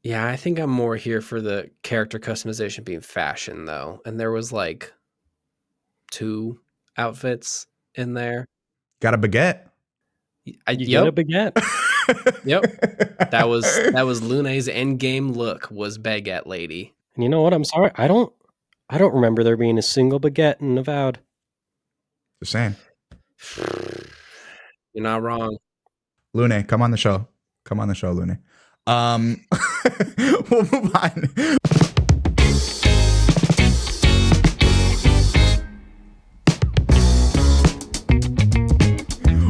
Yeah, I think I'm more here for the character customization being fashion, though. And there was like 2 outfits in there. Got a baguette. You get a baguette. Yep. That was Lune's end game look, was baguette lady. And you know what? I'm sorry. I don't remember there being a single baguette in Avowed. Just saying. You're not wrong. Lune, come on the show. Come on the show, Lune. We'll move on.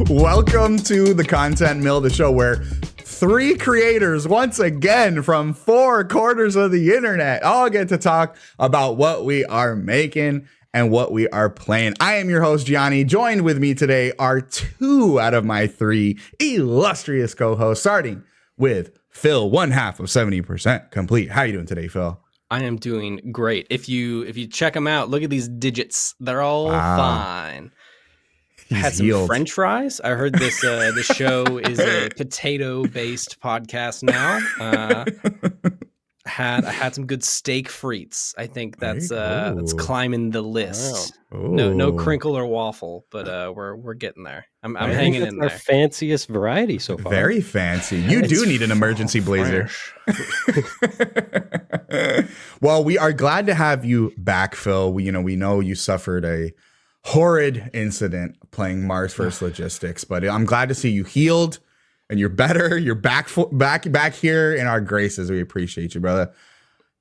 Welcome to the Content Mill, the show where 3 creators, once again from 4 corners of the internet, all get to talk about what we are making and what we are playing. I am your host, Gianni. Joined with me today are 2 out of my 3 illustrious co-hosts, starting with Phil, one half of 70% complete. How you doing today, Phil? I am doing great. If you check them out, look at these digits. They're all fine. I had some healed. French fries. I heard this this show is a potato-based podcast now. I had some good steak frites. I think that's climbing the list. Wow. No crinkle or waffle, but we're getting there. I'm hanging in there. Our fanciest variety so far. Very fancy. You do need an emergency blazer. Well, we are glad to have you back, Phil. We know you suffered a horrid incident playing Mars First Logistics, but I'm glad to see you healed and you're better. You're back here in our graces. We appreciate you, brother.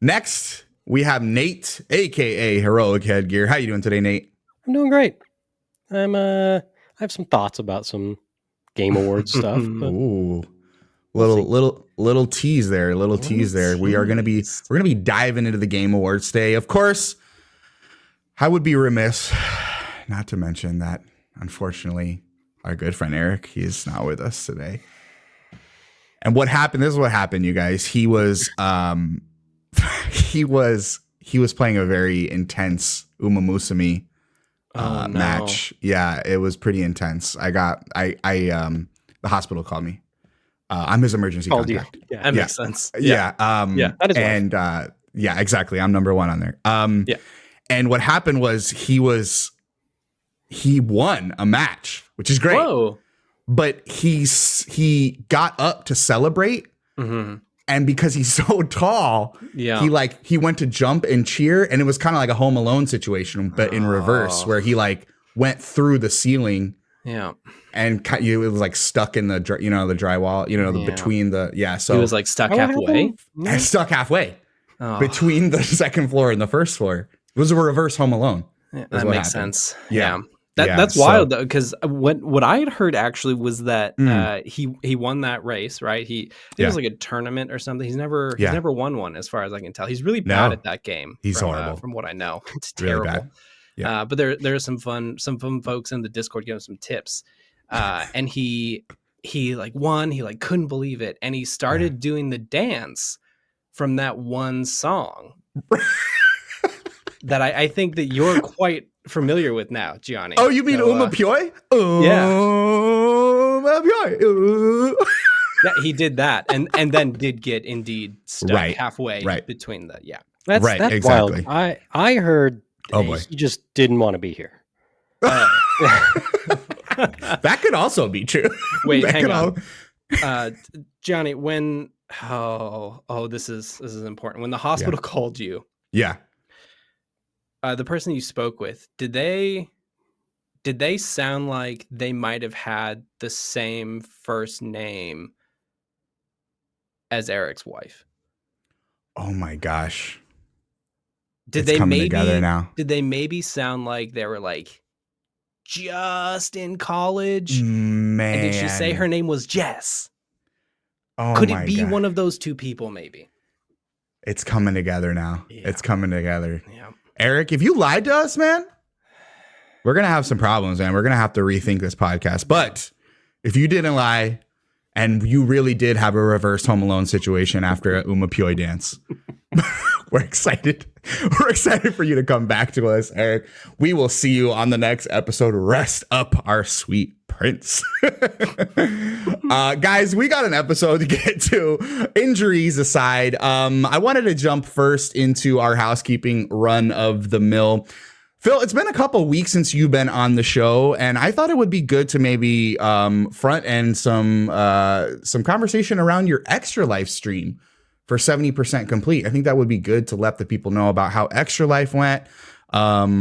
Next, we have Nate, aka Heroic Headgear. How you doing today, Nate? I'm doing great. I have some thoughts about some Game Awards stuff. Ooh. Little tease there. We're gonna be diving into the Game Awards today. Of course, I would be remiss not to mention that, unfortunately, our good friend Eric, he is not with us today. And this is what happened, you guys. He was playing a very intense Uma Musume match. Yeah, it was pretty intense. The hospital called me. I'm his emergency contact. Yeah, that makes sense. Yeah. That is and yeah, exactly. I'm number 1 on there. Yeah. And what happened was he won a match, which is great. Whoa. But he got up to celebrate. Mm-hmm. And because he's so tall, he went to jump and cheer, and it was kind of like a Home Alone situation, but in reverse, where he went through the ceiling. Yeah. And it was stuck in the drywall, between the So he was stuck halfway. Stuck halfway between the second floor and the first floor. It was a reverse Home Alone. Yeah, that makes sense. Yeah. That's wild though, because what I had heard actually was that he won that race, right? It was like a tournament or something. He's never won one, as far as I can tell. He's really bad at that game. He's horrible, from what I know. It's really terrible. Bad. Yeah. But there are some fun folks in the Discord giving some tips. And he won. He couldn't believe it, and he started doing the dance from that one song that I think that you're quite familiar with now, Gianni. Oh, you mean Uma Pyoy? Yeah. Uma Pyoy. Yeah, he did that, and then did get indeed stuck halfway between the That's exactly. Wild. I heard he just didn't want to be here. That could also be true. Wait, hang on. Johnny, when this is important. When the hospital called you, the person you spoke with, did they sound like they might have had the same first name as Eric's wife? Oh my gosh. Did they maybe sound like they were just in college? Man. And did she say her name was Jess? Oh, could it be one of those 2 people, maybe? It's coming together now. Yeah. It's coming together. Yeah. Eric, if you lied to us, man, we're going to have some problems, man. We're going to have to rethink this podcast. But if you didn't lie and you really did have a reverse Home Alone situation after a Uma Pyoy dance, we're excited. We're excited for you to come back to us, Eric. We will see you on the next episode. Rest up our sweet Prince. Guys, we got an episode to get to. Injuries aside, I wanted to jump first into our housekeeping run of the mill. Phil, it's been a couple weeks since you've been on the show, and I thought it would be good to maybe front end some conversation around your Extra Life stream for 70% complete. I think that would be good to let the people know about how Extra Life went. What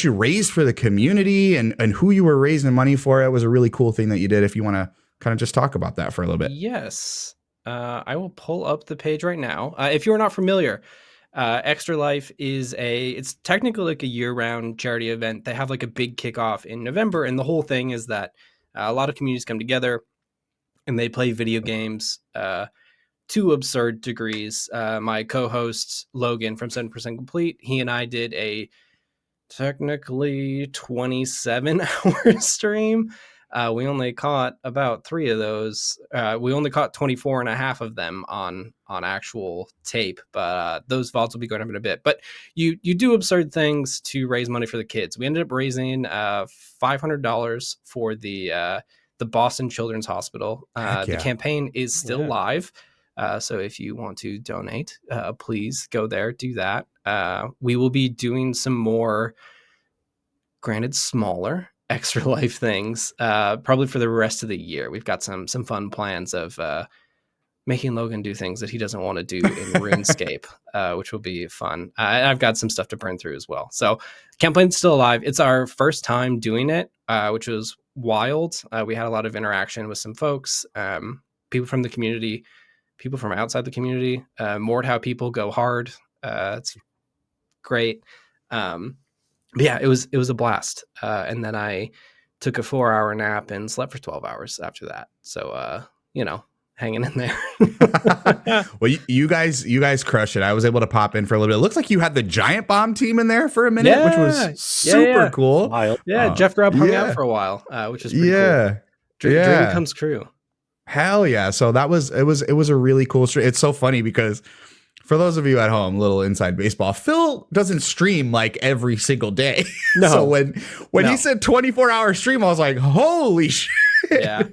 you raised for the community and who you were raising money for. It was a really cool thing that you did. If you want to kind of just talk about that for a little bit. Yes. I will pull up the page right now. If you're not familiar, Extra Life it's technically like a year-round charity event. They have like a big kickoff in November, and the whole thing is that a lot of communities come together and they play video games to absurd degrees. My co-host Logan from 7% Complete, he and I did a technically 27-hour stream. We only caught about 3 of those. We only caught 24 and a half of them on actual tape, but those VODs will be going up in a bit. But you do absurd things to raise money for the kids. We ended up raising $500 for the Boston Children's Hospital. The campaign is still live. So if you want to donate, please go there, do that. We will be doing some more, granted smaller, Extra Life things, probably for the rest of the year. We've got some fun plans of making Logan do things that he doesn't want to do in RuneScape, which will be fun. I've got some stuff to burn through as well. So campaign's still alive. It's our first time doing it, which was wild. We had a lot of interaction with some folks, people from the community, people from outside the community. Mordhau people go hard. It's great. But yeah, it was a blast. And then I took a 4-hour nap and slept for 12 hours after that. So, hanging in there. Well, you guys crushed it. I was able to pop in for a little bit. It looks like you had the Giant Bomb team in there for a minute, which was super cool. Yeah, Jeff Grubb hung out for a while, which is pretty cool. Dream comes true. Hell yeah. So it was a really cool stream. It's so funny because for those of you at home, little inside baseball, Phil doesn't stream like every single day. No. So when he said 24-hour stream, I was like, holy shit. Yeah.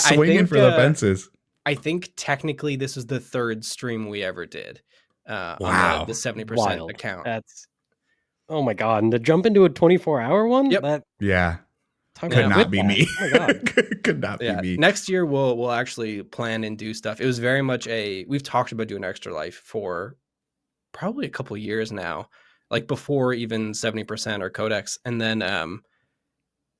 Swinging for the fences. I think technically this is the 3rd stream we ever did wow. on the 70% account. That's, oh my God. And to jump into a 24-hour one? Yep. Could not be me. Oh my God. Could not be me. Next year we'll actually plan and do stuff. It was very much we've talked about doing Extra Life for probably a couple years now, like before even 70% or Codex. And then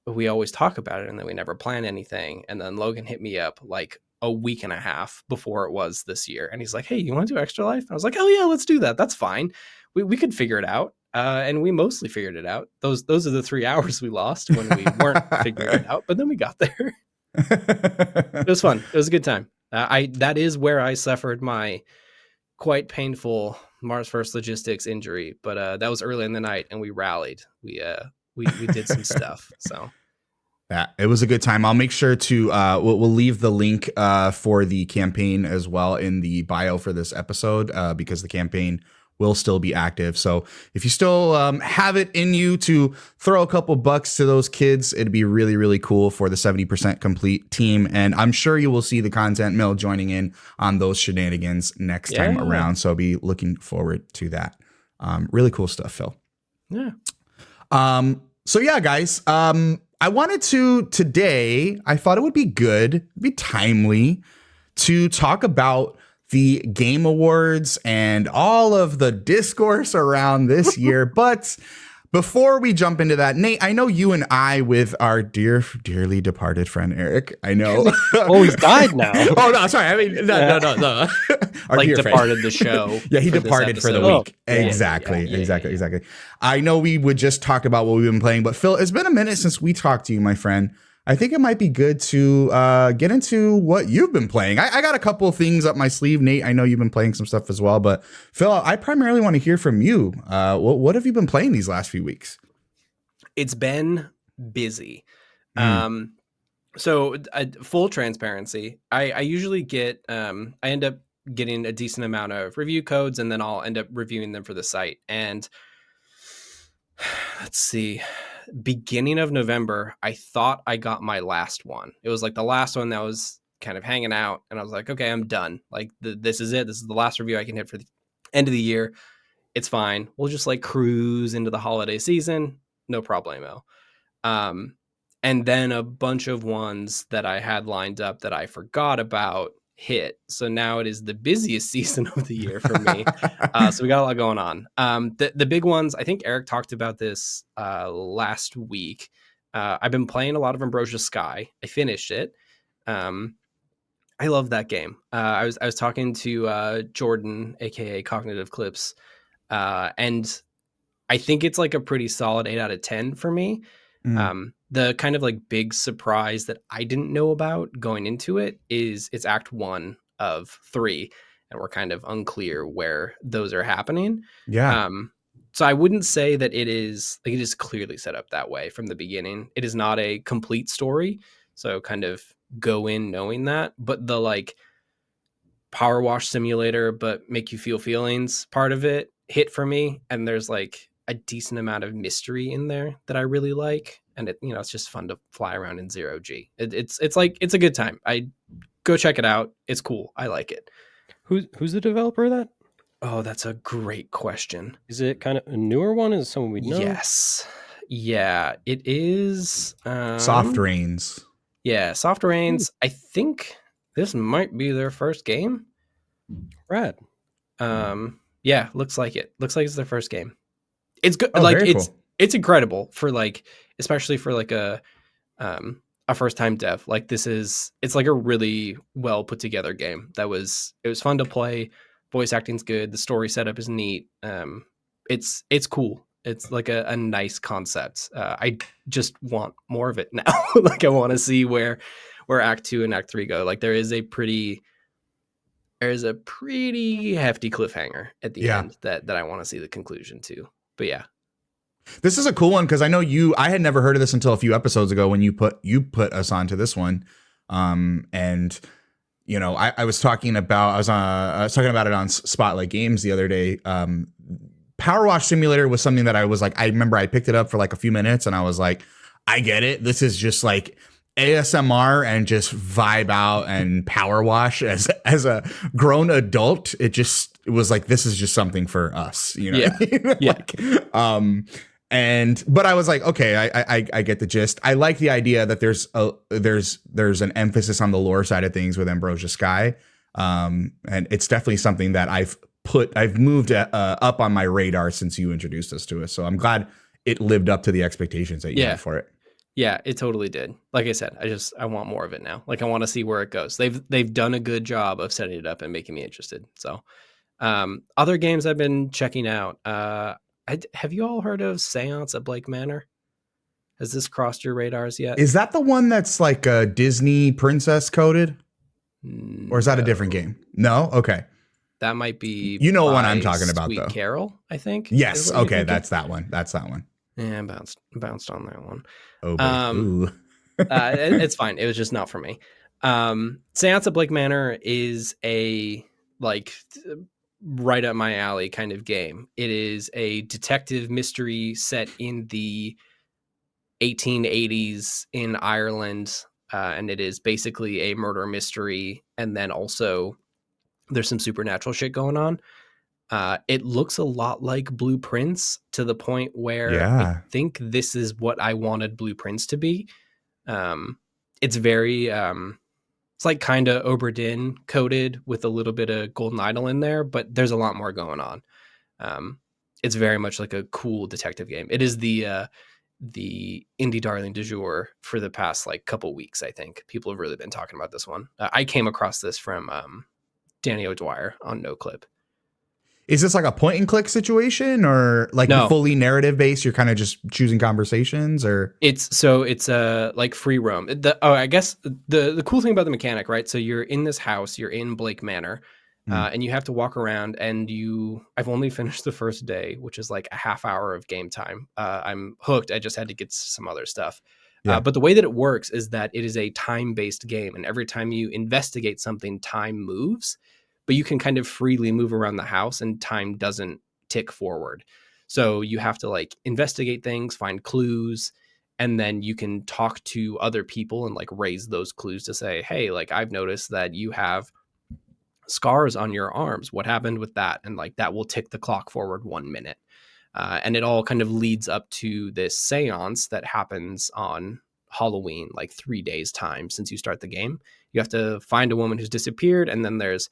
we always talk about it and then we never plan anything. And then Logan hit me up like a week and a half before it was this year. And he's like, hey, you want to do Extra Life? I was like, oh yeah, let's do that. That's fine. We could figure it out. And we mostly figured it out. Those are the 3 hours we lost when we weren't figuring it out, but then we got there. It was fun. It was a good time. That is where I suffered my quite painful Mars First Logistics injury, but that was early in the night and we rallied. We did some stuff. So yeah, it was a good time. I'll make sure to we'll leave the link for the campaign as well in the bio for this episode because the campaign will still be active. So if you still have it in you to throw a couple bucks to those kids, it'd be really, really cool for the 70% complete team. And I'm sure you will see the content mill joining in on those shenanigans next time around. So I'll be looking forward to that. Really cool stuff, Phil. Yeah. So yeah, guys, I wanted to today, I thought it would be good, be timely to talk about the Game Awards and all of the discourse around this year. But before we jump into that, Nate, I know you and I, with our dearly departed friend Eric, I know. Oh, he's died now. Oh, no, sorry. I mean, no. Our like departed friend. The show. Yeah, he departed for the week. Oh, exactly. I know we would just talk about what we've been playing, but Phil, it's been a minute since we talked to you, my friend. I think it might be good to get into what you've been playing. I got a couple of things up my sleeve. Nate, I know you've been playing some stuff as well, but Phil, I primarily want to hear from you. What have you been playing these last few weeks? It's been busy. So full transparency, I usually get, I end up getting a decent amount of review codes and then I'll end up reviewing them for the site. And let's see, beginning of November, I thought I got my last one. It was like the last one that was kind of hanging out, and I was like, okay, I'm done. Like this is it. This is the last review I can hit for the end of the year. It's fine. We'll just like cruise into the holiday season. No problemo. And then a bunch of ones that I had lined up that I forgot about hit. So now it is the busiest season of the year for me. So we got a lot going on. The big ones, I think Eric talked about this last week. I've been playing a lot of Ambrosia Sky. I finished it. I love that game. I was talking to Jordan, aka Cognitive Clips, and I think it's like a pretty solid 8 out of 10 for me. The kind of like big surprise that I didn't know about going into it is it's Act 1 of 3, and we're kind of unclear where those are happening. Yeah. So I wouldn't say that it is like it is clearly set up that way from the beginning. It is not a complete story, so kind of go in knowing that. But the like power wash simulator, but make you feel feelings part of it hit for me, and there's like a decent amount of mystery in there that I really like, and it it's just fun to fly around in 0G. It's like it's a good time. I go check it out. It's cool. I like it. Who's the developer of that? Oh, that's a great question. Is it kind of a newer one? Is it someone we know? Yes. Yeah, it is. Soft Rains. Yeah, Soft Rains. I think this might be their first game. Rad. Yeah, looks like it. Looks like it's their first game. It's good. Oh, like very it's cool. It's incredible for like, especially for like a first time dev. Like it's like a really well put together game. It was fun to play. Voice acting's good. The story setup is neat. It's cool. It's like a nice concept. I just want more of it now. Like I want to see where Act 2 and Act 3 go. Like there's a pretty hefty cliffhanger at the end that I want to see the conclusion to. But yeah. This is a cool one because I know I had never heard of this until a few episodes ago when you put us onto this one. And I was talking about I was talking about it on Spotlight Games the other day. Power Wash Simulator was something that I was like, I remember I picked it up for like a few minutes and I was like, I get it. This is just like ASMR and just vibe out and power wash as a grown adult. It was like, this is just something for us, Yeah. But I was like, okay, I get the gist. I like the idea that there's an emphasis on the lore side of things with Ambrosia Sky. And it's definitely something that I've moved up on my radar since you introduced us to it. So I'm glad it lived up to the expectations that you had for it. Yeah, it totally did. Like I said, I want more of it now. Like I want to see where it goes. They've done a good job of setting it up and making me interested. So, other games I've been checking out. Have you all heard of Seance at Blake Manor? Has this crossed your radars yet? Is that the one that's like a Disney princess coded? Or is that a different game? No? Okay. That might be. You know what I'm talking about, Sweet though. Carol, I think. Yes. Okay. That's that one. Yeah, bounced on that one. Oh, boy. It's fine. It was just not for me. Seance at Blake Manor is a like right up my alley kind of game. It is a detective mystery set in the 1880s in Ireland, and it is basically a murder mystery, and then also there's some supernatural shit going on. It looks a lot like Blueprints to the point where I think this is what I wanted Blueprints to be. It's very, it's like kind of Oberdin coded with a little bit of Golden Idol in there, but there's a lot more going on. It's very much like a cool detective game. It is the indie darling du jour for the past like couple weeks. I think people have really been talking about this one. I came across this from Danny O'Dwyer on NoClip. Is this like a point and click situation or like fully narrative based? You're kind of just choosing conversations, or it's like free roam. I guess the cool thing about the mechanic, right? So you're in this house, you're in Blake Manor, and you have to walk around. And I've only finished the first day, which is like a half hour of game time. I'm hooked. I just had to get some other stuff. But the way that it works is that it is a time based game, and every time you investigate something, time moves. But you can kind of freely move around the house and time doesn't tick forward. So you have to like investigate things, find clues. and then you can talk to other people and like raise those clues to say, hey, like I've noticed that you have scars on your arms. What happened with that? And like that will tick the clock forward 1 minute. And it all kind of leads up to this seance that happens on Halloween, like 3 days time since you start the game. You have to find a woman who's disappeared, and then there's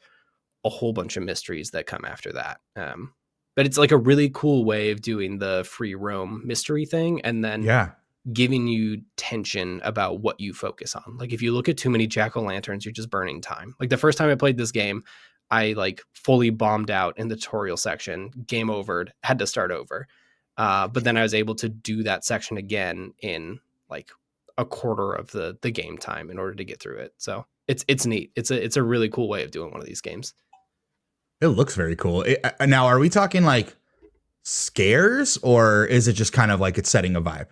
a whole bunch of mysteries that come after that. But it's like a really cool way of doing the free roam mystery thing, and then Yeah. giving you tension about what you focus on. Like if you look at too many jack-o'-lanterns, you're just burning time. Like the first time I played this game, I like fully bombed out in the tutorial section, game overed, had to start over. But then I was able to do that section again in like a quarter of the game time in order to get through it. So it's neat. It's a really cool way of doing one of these games. It looks very cool. Now, are we talking like scares, or is it just kind of like it's setting a vibe?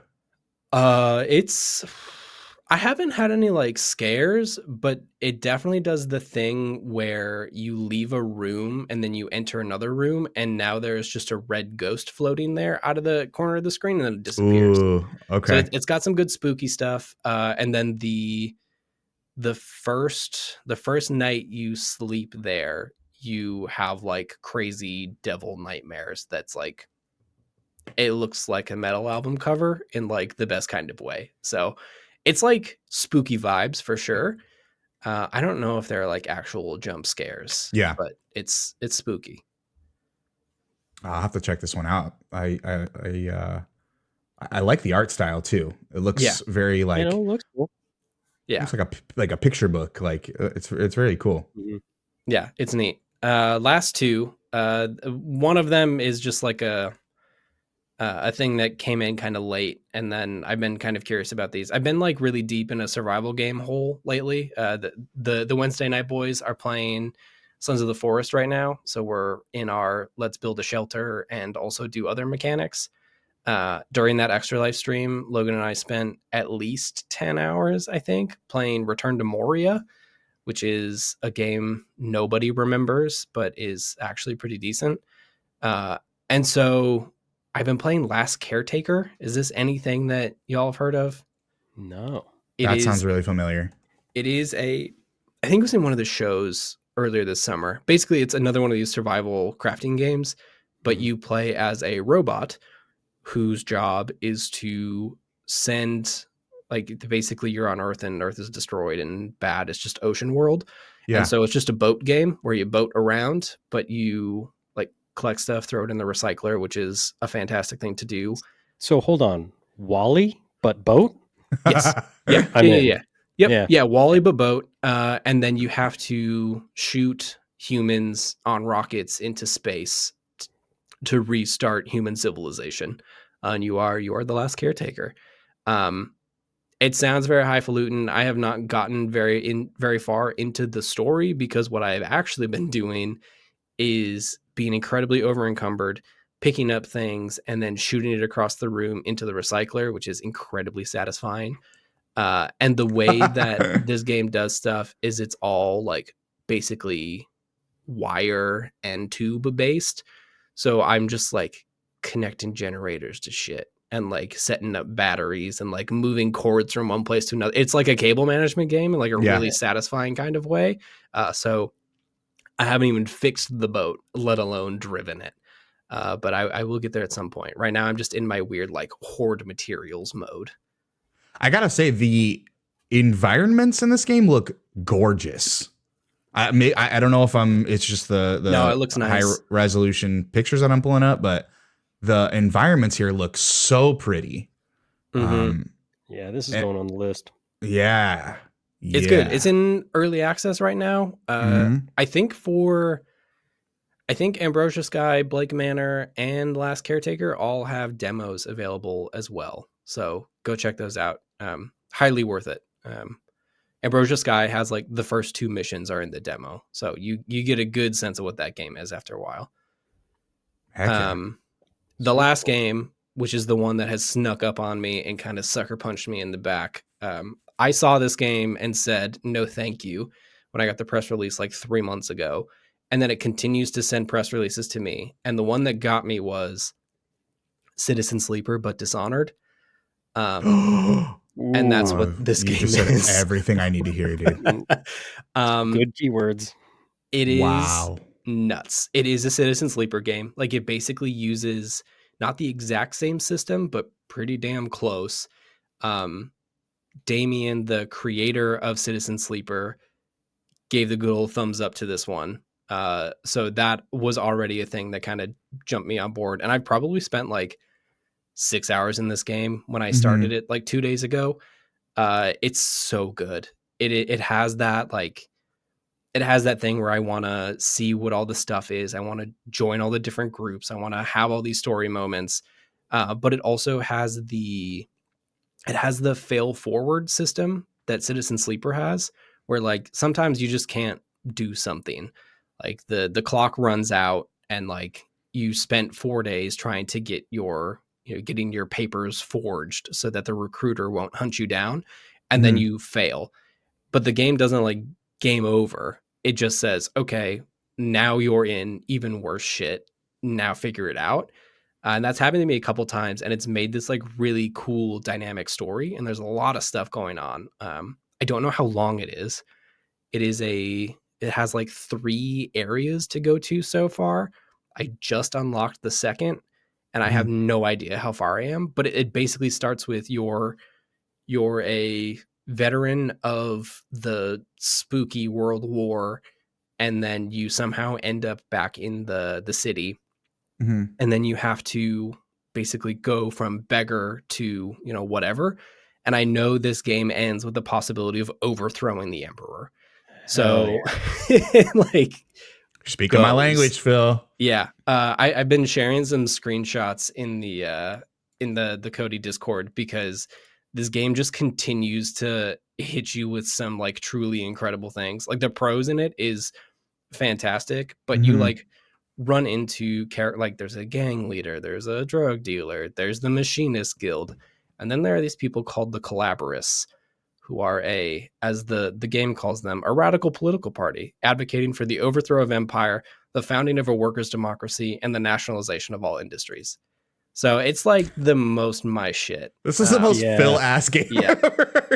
I haven't had any like scares, but it definitely does the thing where you leave a room and then you enter another room, and now there's just a red ghost floating there out of the corner of the screen, and then it disappears. Ooh, So okay. it's got some good spooky stuff. And then the first night you sleep there, you have like crazy devil nightmares. That's like, it looks like a metal album cover in like the best kind of way. So it's like spooky vibes for sure. I don't know if they're like actual jump scares, Yeah. but it's spooky. I'll have to check this one out. I like the art style too. It looks very like, You know, looks cool. Yeah. looks like a picture book. Like it's very cool. Mhm. Yeah, it's neat. Last two, one of them is just like a thing that came in kind of late, and then I've been kind of curious about these. I've been like really deep in a survival game hole lately. The Wednesday night boys are playing Sons of the Forest right now, so we're in our let's build a shelter and also do other mechanics. During that Extra Life stream, Logan and I spent at least 10 hours, I think, playing Return to Moria, which is a game nobody remembers, but is actually pretty decent. And so I've been playing Last Caretaker. Is this anything that y'all have heard of? No. That sounds really familiar. It is I think it was in one of the shows earlier this summer. Basically, it's another one of these survival crafting games, but you play as a robot whose job is to send, like, basically you're on Earth and Earth is destroyed and bad. It's just ocean world. Yeah. And so it's just a boat game where you boat around, but you like collect stuff, throw it in the recycler, which is a fantastic thing to do. So hold on. Wally, but boat? Yes. Yeah. I'm in. Yeah. Yep. Yeah. Yeah. Wally but boat. And then you have to shoot humans on rockets into space to restart human civilization. And you are the last caretaker. It sounds very highfalutin. I have not gotten very far into the story, because what I have actually been doing is being incredibly over encumbered, picking up things and then shooting it across the room into the recycler, which is incredibly satisfying. And the way that this game does stuff is it's all like basically wire and tube based. So I'm just like connecting generators to shit and like setting up batteries and like moving cords from one place to another. It's like a cable management game in like a really satisfying kind of way. So I haven't even fixed the boat, let alone driven it. But I will get there at some point. Right now, I'm just in my weird like hoard materials mode. I gotta say, the environments in this game look gorgeous. I don't know if it's just the No, it looks nice. high resolution pictures that I'm pulling up, but the environments here look so pretty. Mhm. Yeah, this is going on the list. Yeah. It's good. It's in early access right now. I think Ambrosia Sky, Blake Manor, and Last Caretaker all have demos available as well. So go check those out. Highly worth it. Ambrosia Sky has like the first 2 missions are in the demo. So you get a good sense of what that game is after a while. Heck yeah. The last game, which is the one that has snuck up on me and kind of sucker punched me in the back. I saw this game and said, no, thank you, when I got the press release like 3 months ago. And then it continues to send press releases to me. And the one that got me was Citizen Sleeper, but Dishonored. And that's what Ooh, this You game just said is. everything I need to hear, dude. good keywords. It is Wow. nuts. It is a Citizen Sleeper game. Like, it basically uses not the exact same system, but pretty damn close. Damien, the creator of Citizen Sleeper, gave the good old thumbs up to this one. So that was already a thing that kind of jumped me on board. And I probably spent like 6 hours in this game when I started it like 2 days ago. It's so good. It has that like it has that thing where I want to see what all the stuff is. I want to join all the different groups. I want to have all these story moments. But it also has the fail forward system that Citizen Sleeper has, where like sometimes you just can't do something. Like the clock runs out and like you spent 4 days trying to get getting your papers forged so that the recruiter won't hunt you down, and then you fail. But the game doesn't like game over. It just says, okay, now you're in even worse shit. Now figure it out. And that's happened to me a couple times, and it's made this like really cool dynamic story. And there's a lot of stuff going on. I don't know how long it is. It has like 3 areas to go to so far. I just unlocked the second, and I have no idea how far I am. But it basically starts with you're a veteran of the spooky World War, and then you somehow end up back in the city. And then you have to basically go from beggar to, whatever. And I know this game ends with the possibility of overthrowing the emperor. So like, Speaking my language, Phil. Yeah. I've been sharing some screenshots in the Cody Discord, because this game just continues to hit you with some like truly incredible things. Like, the prose in it is fantastic, but you like run into like there's a gang leader, there's a drug dealer, there's the machinist guild, and then there are these people called the Collaboratorists, who are as the game calls them, a radical political party advocating for the overthrow of empire, the founding of a workers' democracy, and the nationalization of all industries. So it's like the most my shit. This is the most Phil ass game. Yeah,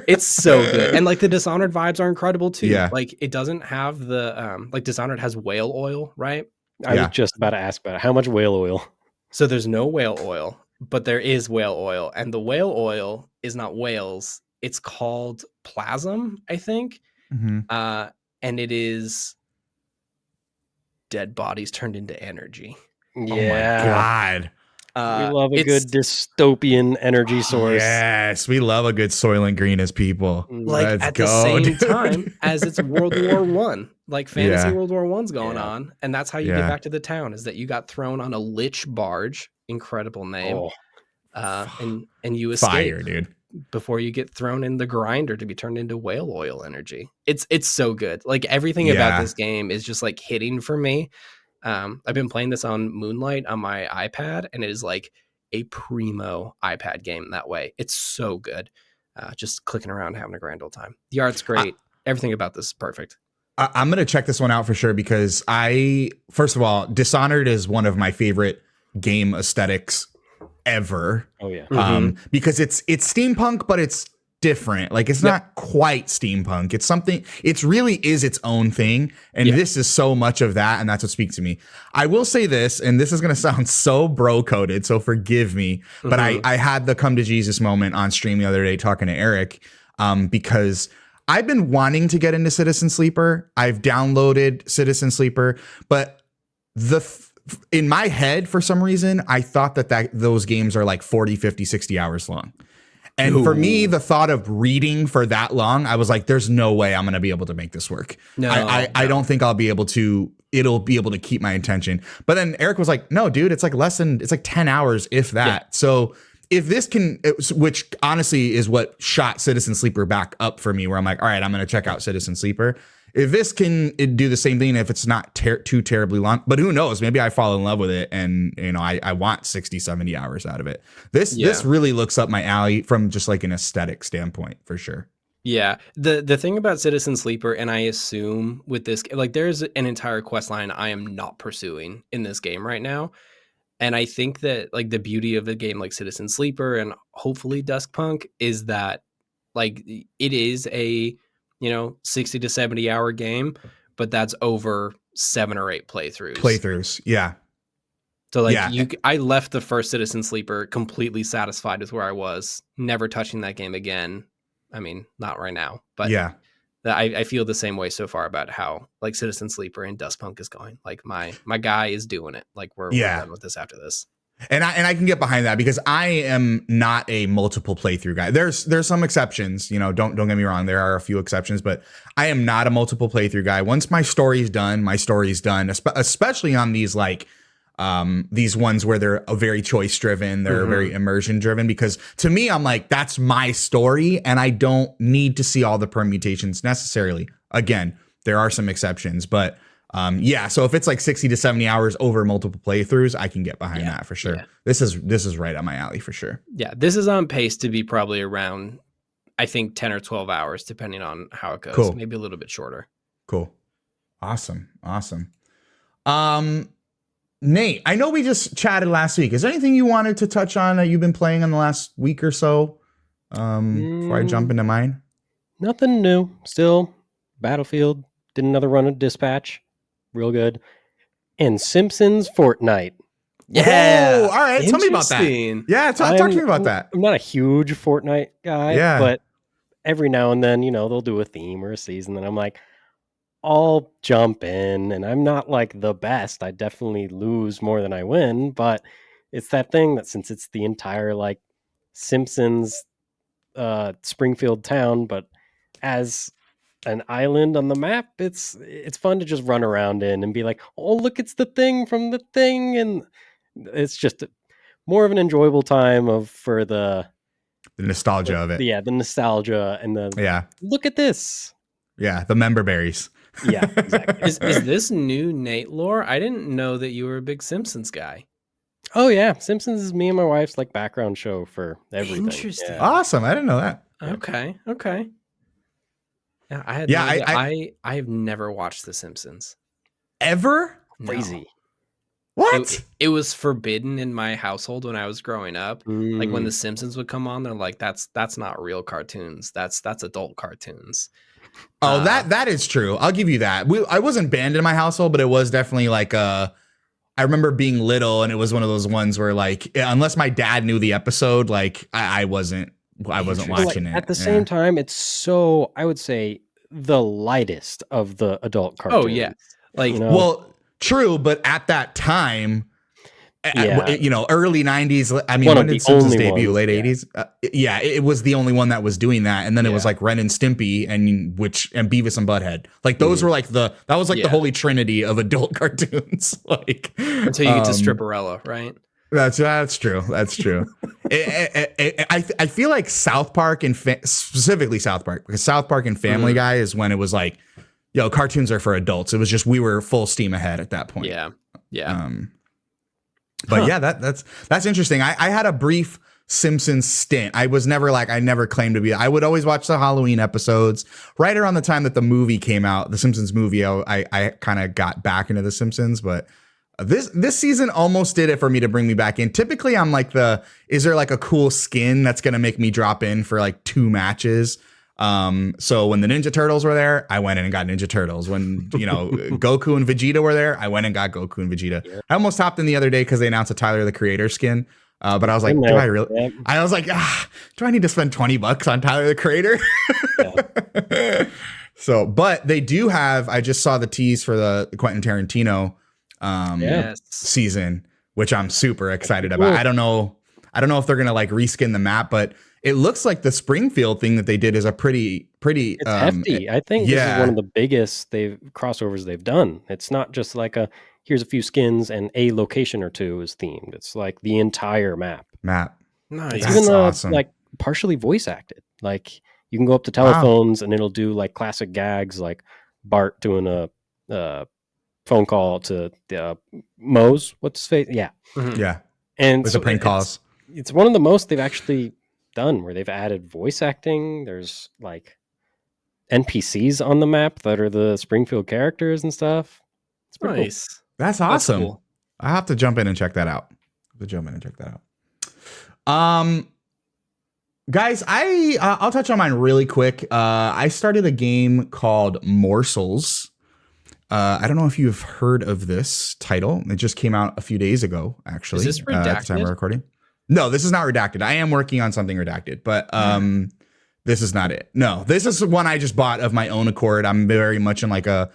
it's so good, and like the Dishonored vibes are incredible too. Yeah. Like, it doesn't have the like Dishonored has whale oil, right? I was just about to ask about it. How much whale oil? So there's no whale oil, but there is whale oil, and the whale oil is not whales. It's called plasm, I think, and it is dead bodies turned into energy. Yeah. Oh my God. We love a good dystopian energy source. Yes, we love a good Soylent Green as people. Like, let's at go, the same dude. time as it's World War One, like fantasy World War One's going on, and that's how you get back to the town. Is that you got thrown on a lich barge? Incredible name. And you escape, fire, dude, before you get thrown in the grinder to be turned into whale oil energy. It's so good. Like, everything about this game is just like hitting for me. I've been playing this on Moonlight on my iPad, and it is like a primo iPad game that way. It's so good. Just clicking around, having a grand old time. The art's great. Everything about this is perfect. I'm going to check this one out for sure, because first of all, Dishonored is one of my favorite game aesthetics ever. Oh yeah. Because it's steampunk, but it's different. Like, it's not quite steampunk. It's something, it really is its own thing. And this is so much of that. And that's what speaks to me. I will say this, and this is going to sound so bro coded, so forgive me, but I had the come to Jesus moment on stream the other day talking to Eric, because I've been wanting to get into Citizen Sleeper. I've downloaded Citizen Sleeper, but in my head, for some reason, I thought that those games are like 40, 50, 60 hours long. And for me, the thought of reading for that long, I was like, there's no way I'm going to be able to make this work. I don't think I'll be able to. It'll be able to keep my attention. But then Eric was like, no, dude, it's like 10 hours, if that. Yeah. So if this can, which honestly is what shot Citizen Sleeper back up for me, where I'm like, all right, I'm going to check out Citizen Sleeper. If this can do the same thing, if it's not too terribly long, but who knows, maybe I fall in love with it, and I want 60, 70 hours out of it. This really looks up my alley from just like an aesthetic standpoint, for sure. Yeah. The thing about Citizen Sleeper, and I assume with this, like, there's an entire quest line I am not pursuing in this game right now. And I think that like the beauty of a game like Citizen Sleeper and hopefully Duskpunk is that like it is a 60 to 70 hour game, but that's over 7 or 8 Playthroughs. Yeah. So like Yeah. I left the first Citizen Sleeper completely satisfied with where I was, never touching that game again. I mean, not right now, but yeah. I feel the same way so far about how like Citizen Sleeper and Dustpunk is going. Like my guy is doing it. Like we're done with this after this. And I can get behind that because I am not a multiple playthrough guy. There's some exceptions, don't get me wrong. There are a few exceptions, but I am not a multiple playthrough guy. Once my story's done, especially on these like these ones where they're very choice driven, they're very immersion driven, because to me, I'm like, that's my story and I don't need to see all the permutations necessarily. Again, there are some exceptions, but so if it's like 60 to 70 hours over multiple playthroughs, I can get behind that for sure. Yeah. This is right up my alley for sure. Yeah, this is on pace to be probably around, I think 10 or 12 hours, depending on how it goes. Cool. Maybe a little bit shorter. Cool. Awesome. Nate, I know we just chatted last week. Is there anything you wanted to touch on that you've been playing in the last week or so? Before I jump into mine? Nothing new. Still Battlefield. Did another run of Dispatch. Real good. And Simpsons Fortnite. Yeah. Oh, all right. Tell me about that. Yeah, talk to me about that. I'm not a huge Fortnite guy, but every now and then, they'll do a theme or a season, and I'm like, I'll jump in, and I'm not like the best. I definitely lose more than I win, but it's that thing that since it's the entire like Simpsons Springfield town, but as an island on the map, it's fun to just run around in and be like, oh, look, it's the thing from the thing, and it's just more of an enjoyable time for the nostalgia of it. Yeah, the nostalgia and look at this. Yeah, the member berries. Yeah, exactly. Is this new Nate lore? I didn't know that you were a big Simpsons guy. Oh yeah, Simpsons is me and my wife's like background show for everything. Interesting. Yeah. Awesome. I didn't know that. Okay. Yeah, I have never watched The Simpsons. Ever? Crazy. No. What? It was forbidden in my household when I was growing up. Like when The Simpsons would come on, they're like, that's not real cartoons. That's adult cartoons. Oh, that is true. I'll give you that. I wasn't banned in my household, but it was definitely like I remember being little, and it was one of those ones where like unless my dad knew the episode, like I wasn't watching it. At the same time, it's so, I would say, the lightest of the adult cartoons. Oh yeah, like well, true, but at that time, early 90s. I mean, when did Simpsons debut? Late 80s. It was the only one that was doing that, and then it was like Ren and Stimpy and Beavis and Butthead. Like those were like the holy trinity of adult cartoons. Like until you get to Stripperella, right? That's true. That's true. I feel like South Park and specifically South Park, because South Park and Family Guy is when it was like, cartoons are for adults. It was just we were full steam ahead at that point. Yeah. But that's interesting. I had a brief Simpsons stint. I never claimed to be. I would always watch the Halloween episodes. Right around the time that the movie came out, the Simpsons movie, I kind of got back into the Simpsons, but this season almost did it for me to bring me back in. Typically, I'm like is there like a cool skin that's going to make me drop in for like 2 matches? So when the Ninja Turtles were there, I went in and got Ninja Turtles. When, Goku and Vegeta were there, I went and got Goku and Vegeta. Yeah. I almost hopped in the other day because they announced a Tyler, the Creator skin. But I was like, do I really? Yeah. I was like, do I need to spend $20 on Tyler, the Creator? Yeah. So, but they do have, I just saw the tease for the Quentin Tarantino season, which I'm super excited about. I don't know if they're going to like reskin the map, but it looks like the Springfield thing that they did is a pretty it's hefty. I think this is one of the biggest crossovers they've done. It's not just like here's a few skins and a location or two is themed. It's like the entire map. Nice. It's even awesome. Like partially voice acted. Like you can go up to telephones and it'll do like classic gags like Bart doing a phone call to Moe's. What's his face? Yeah. Mm-hmm. Yeah. And with the prank calls. It's one of the most they've actually done where they've added voice acting. There's like NPCs on the map that are the Springfield characters and stuff. It's pretty nice. Cool. That's awesome. That's cool. I have to jump in and check that out. the jump in and check that out. Guys, I'll touch on mine really quick. I started a game called Morsels. I don't know if you've heard of this title. It just came out a few days ago, actually. Is this redacted? At the time of recording. No, this is not redacted. I am working on something redacted, but this is not it. No, this is one I just bought of my own accord. I'm very much in like a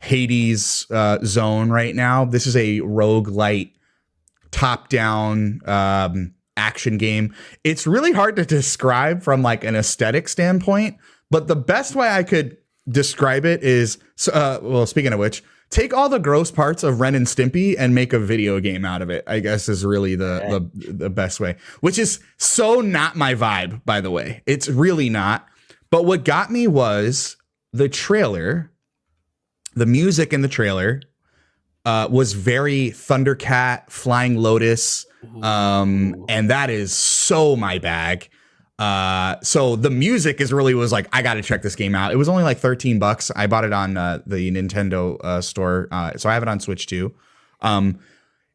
Hades zone right now. This is a roguelite top-down action game. It's really hard to describe from like an aesthetic standpoint, but the best way I could describe it is, well, speaking of which, take all the gross parts of Ren and Stimpy and make a video game out of it, I guess is really the best way, which is so not my vibe, by the way. It's really not. But what got me was the trailer, the music in the trailer was very Thundercat, Flying Lotus, and that is so my bag. So the music was like, I got to check this game out. It was only like $13. I bought it on the Nintendo store, so I have it on Switch too.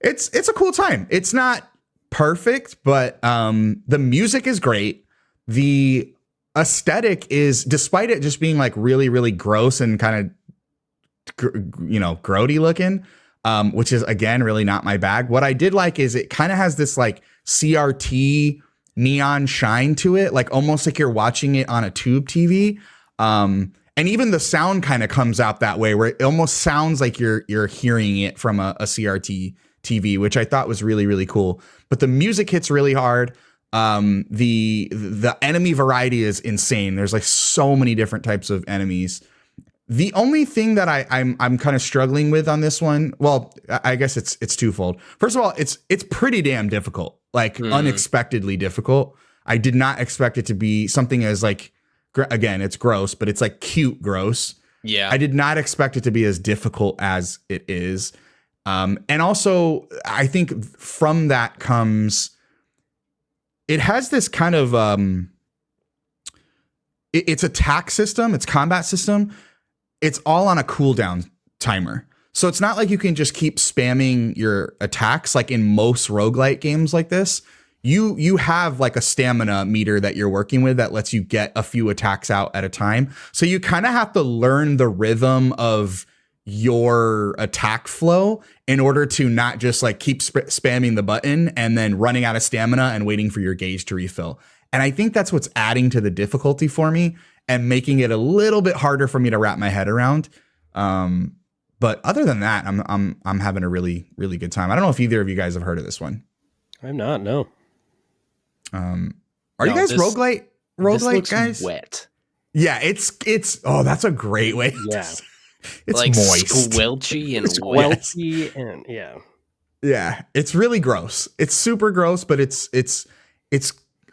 It's a cool time. It's not perfect, but the music is great. The aesthetic is, despite it just being like really, really gross and kind of grody looking, which is again really not my bag. What I did like is it kind of has this like CRT neon shine to it, like almost like you're watching it on a tube TV. And even the sound kind of comes out that way, where it almost sounds like you're hearing it from a CRT TV, which I thought was really, really cool. But the music hits really hard. The enemy variety is insane. There's like so many different types of enemies. The only thing that I'm kind of struggling with on this one, well, I guess it's twofold. First of all, it's pretty damn difficult, like unexpectedly difficult. I did not expect it to be something as like, again, it's gross, but it's like cute gross. Yeah. I did not expect it to be as difficult as it is. And also, I think from that comes, it has this kind of, it's attack system, it's combat system. It's all on a cooldown timer. So it's not like you can just keep spamming your attacks like in most roguelite games like this. You have like a stamina meter that you're working with that lets you get a few attacks out at a time. So you kind of have to learn the rhythm of your attack flow in order to not just like keep spamming the button and then running out of stamina and waiting for your gauge to refill. And I think that's what's adding to the difficulty for me and making it a little bit harder for me to wrap my head around. But other than that, I'm having a really, really good time. I don't know if either of you guys have heard of this one. I'm not, no. Are you guys roguelite guys? Wet. Yeah, it's that's a great way. Yeah. It's like moist. Squelchy and Squelchy and yeah. Yeah, it's really gross. It's super gross, but it's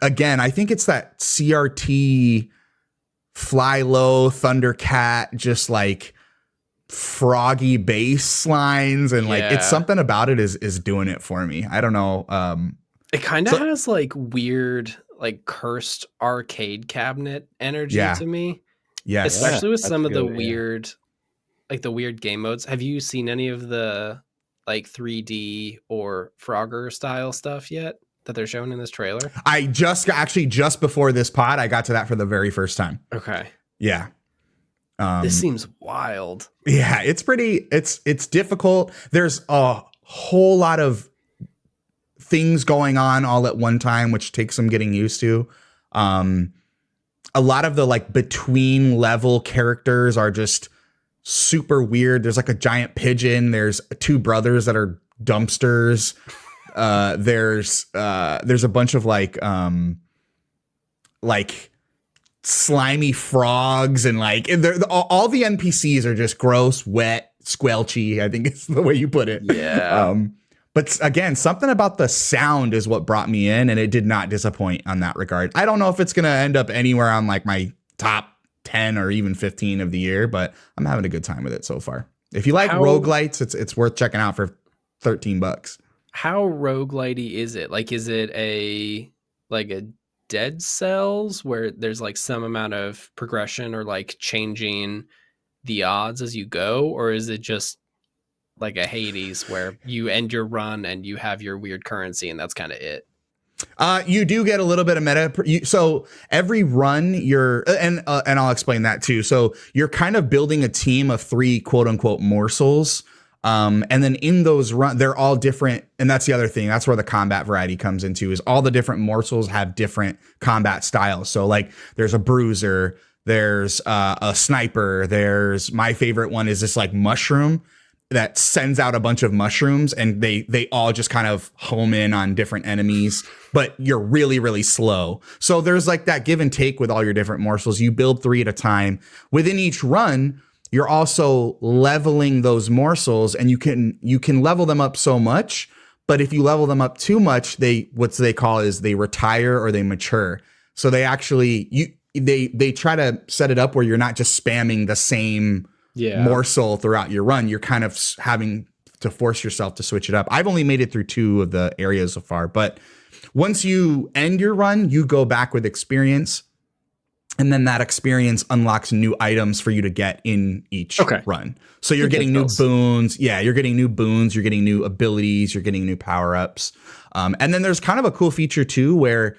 again, I think it's that CRT fly low Thundercat, just like froggy bass lines, and like it's something about it is doing it for me. I don't know. It kind of has like weird, like cursed arcade cabinet energy to me. Yeah, especially with some of the weird, like the weird game modes. Have you seen any of the like 3D or Frogger style stuff yet that they're showing in this trailer? I just before this pod, I got to that for the very first time. Okay. Yeah. This seems wild. Yeah, it's difficult. There's a whole lot of things going on all at one time, which takes some getting used to. A lot of the like between level characters are just super weird. There's like a giant pigeon. There's two brothers that are dumpsters. There's a bunch of like slimy frogs and like all the NPCs are just gross, wet, squelchy, I think is the way you put it. Yeah. But again, something about the sound is what brought me in, and it did not disappoint on that regard. I don't know if it's going to end up anywhere on like my top 10 or even 15 of the year, but I'm having a good time with it so far. If you like roguelites, it's worth checking out for $13. How roguelitey is it? Like, is it a Dead Cells where there's like some amount of progression or like changing the odds as you go, or is it just like a Hades where you end your run and you have your weird currency and that's kind of it. You do get a little bit of meta. So every run and I'll explain that too. So you're kind of building a team of 3 quote unquote morsels. And then in those they're all different. And that's the other thing. That's where the combat variety comes into, is all the different morsels have different combat styles. So like there's a bruiser, there's a sniper, there's, my favorite one is this like mushroom that sends out a bunch of mushrooms, and they all just kind of home in on different enemies, but you're really, really slow. So there's like that give and take with all your different morsels. You build 3 at a time. Within each run, you're also leveling those morsels, and you can level them up so much, but if you level them up too much, they retire or they mature. So they actually, they try to set it up where you're not just spamming the same morsel throughout your run. You're kind of having to force yourself to switch it up. I've only made it through 2 of the areas so far, but once you end your run, you go back with experience, and then that experience unlocks new items for you to get in each run. So you're getting new boons. Yeah, you're getting new boons. You're getting new abilities. You're getting new power-ups. And then there's kind of a cool feature too, where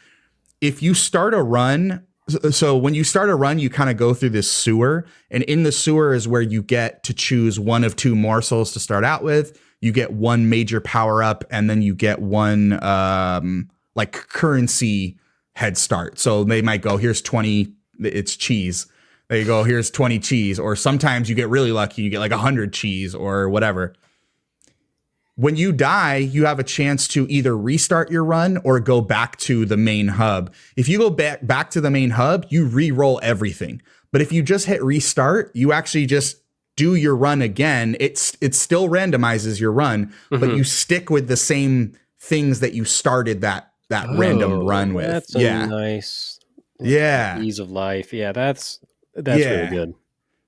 if you start a run, so when you start a run, you kind of go through this sewer, and in the sewer is where you get to choose one of 2 morsels to start out with. You get 1 major power up, and then you get 1 like currency head start. So they might go, here's 20, it's cheese. There you go, here's 20 cheese. Or sometimes you get really lucky, you get like 100 cheese or whatever. When you die, you have a chance to either restart your run or go back to the main hub. If you go back to the main hub, you re-roll everything. But if you just hit restart, you actually just do your run again. It still randomizes your run, but you stick with the same things that you started that random run with. That's a nice ease of life. Yeah, that's really good.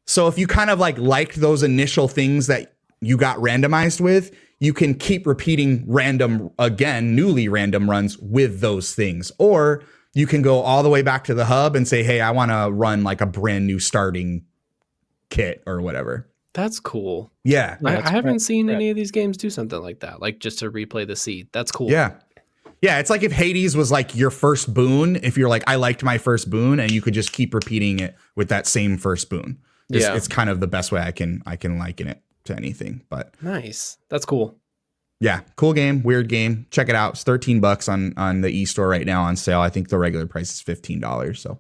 So if you kind of liked those initial things that you got randomized with, you can keep repeating newly random runs with those things. Or you can go all the way back to the hub and say, hey, I want to run like a brand new starting kit or whatever. That's cool. Yeah. I haven't seen any of these games do something like that, like just to replay the seed. That's cool. Yeah. Yeah, it's like if Hades was like your first boon, if you're like, I liked my first boon, and you could just keep repeating it with that same first boon. It's kind of the best way I can liken it to anything. But nice. That's cool. Yeah, cool game, weird game. Check it out. It's $13 on the eStore right now on sale. I think the regular price is $15. So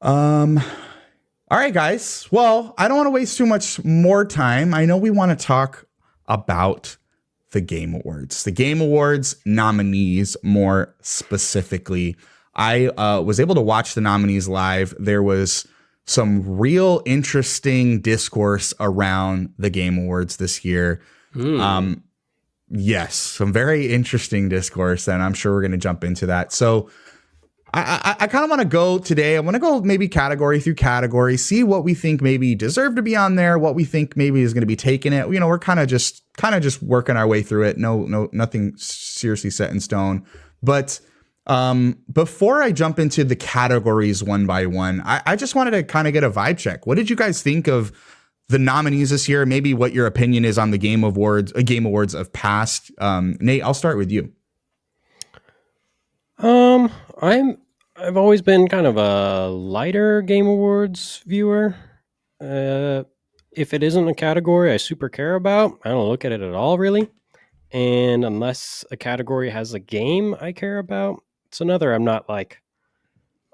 all right, guys. Well, I don't want to waste too much more time. I know we want to talk about the Game Awards. The Game Awards nominees, more specifically. I was able to watch the nominees live. There was some real interesting discourse around the Game Awards this year. Yes, some very interesting discourse, and I'm sure we're going to jump into that. So I kind of want to go today. I want to go maybe category through category, see what we think maybe deserve to be on there, what we think maybe is going to be taking it. You know, we're kind of just working our way through it. Nothing seriously set in stone. But before I jump into the categories one by one, I just wanted to kind of get a vibe check. What did you guys think of the nominees this year? Maybe what your opinion is on the Game Awards of past. Nate, I'll start with you. I've always been kind of a lighter Game Awards viewer. If it isn't a category I super care about, I don't look at it at all, really. And unless a category has a game I care about, it's another. I'm not like,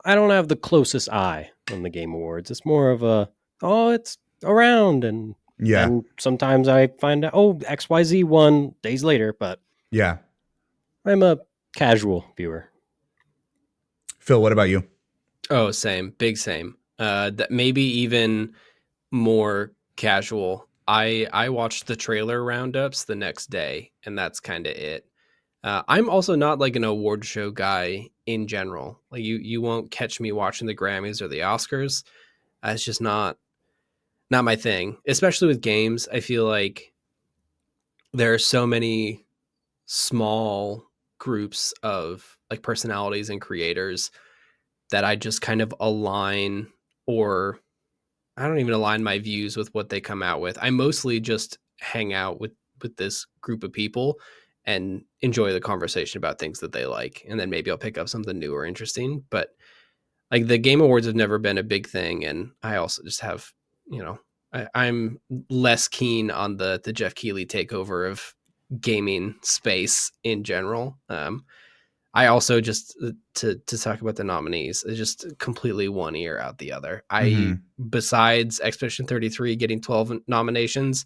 I don't have the closest eye on the Game Awards. It's more of it's around, and sometimes I find out, XYZ won days later, but yeah, I'm a casual viewer. Phil, what about you? Oh, same, big same. That maybe even more casual. I watched the trailer roundups the next day, and that's kind of it. I'm also not like an award show guy in general. Like you won't catch me watching the Grammys or the Oscars. It's just not my thing. Especially with games, I feel like there are so many small groups of like personalities and creators that I just kind of align, or I don't even align my views with what they come out with. I mostly just hang out with this group of people and enjoy the conversation about things that they like. And then maybe I'll pick up something new or interesting. But like the Game Awards have never been a big thing. And I also just have, I'm less keen on the Jeff Keighley takeover of gaming space in general. I also just to talk about the nominees, is just completely one ear out the other. Besides Expedition 33 getting 12 nominations,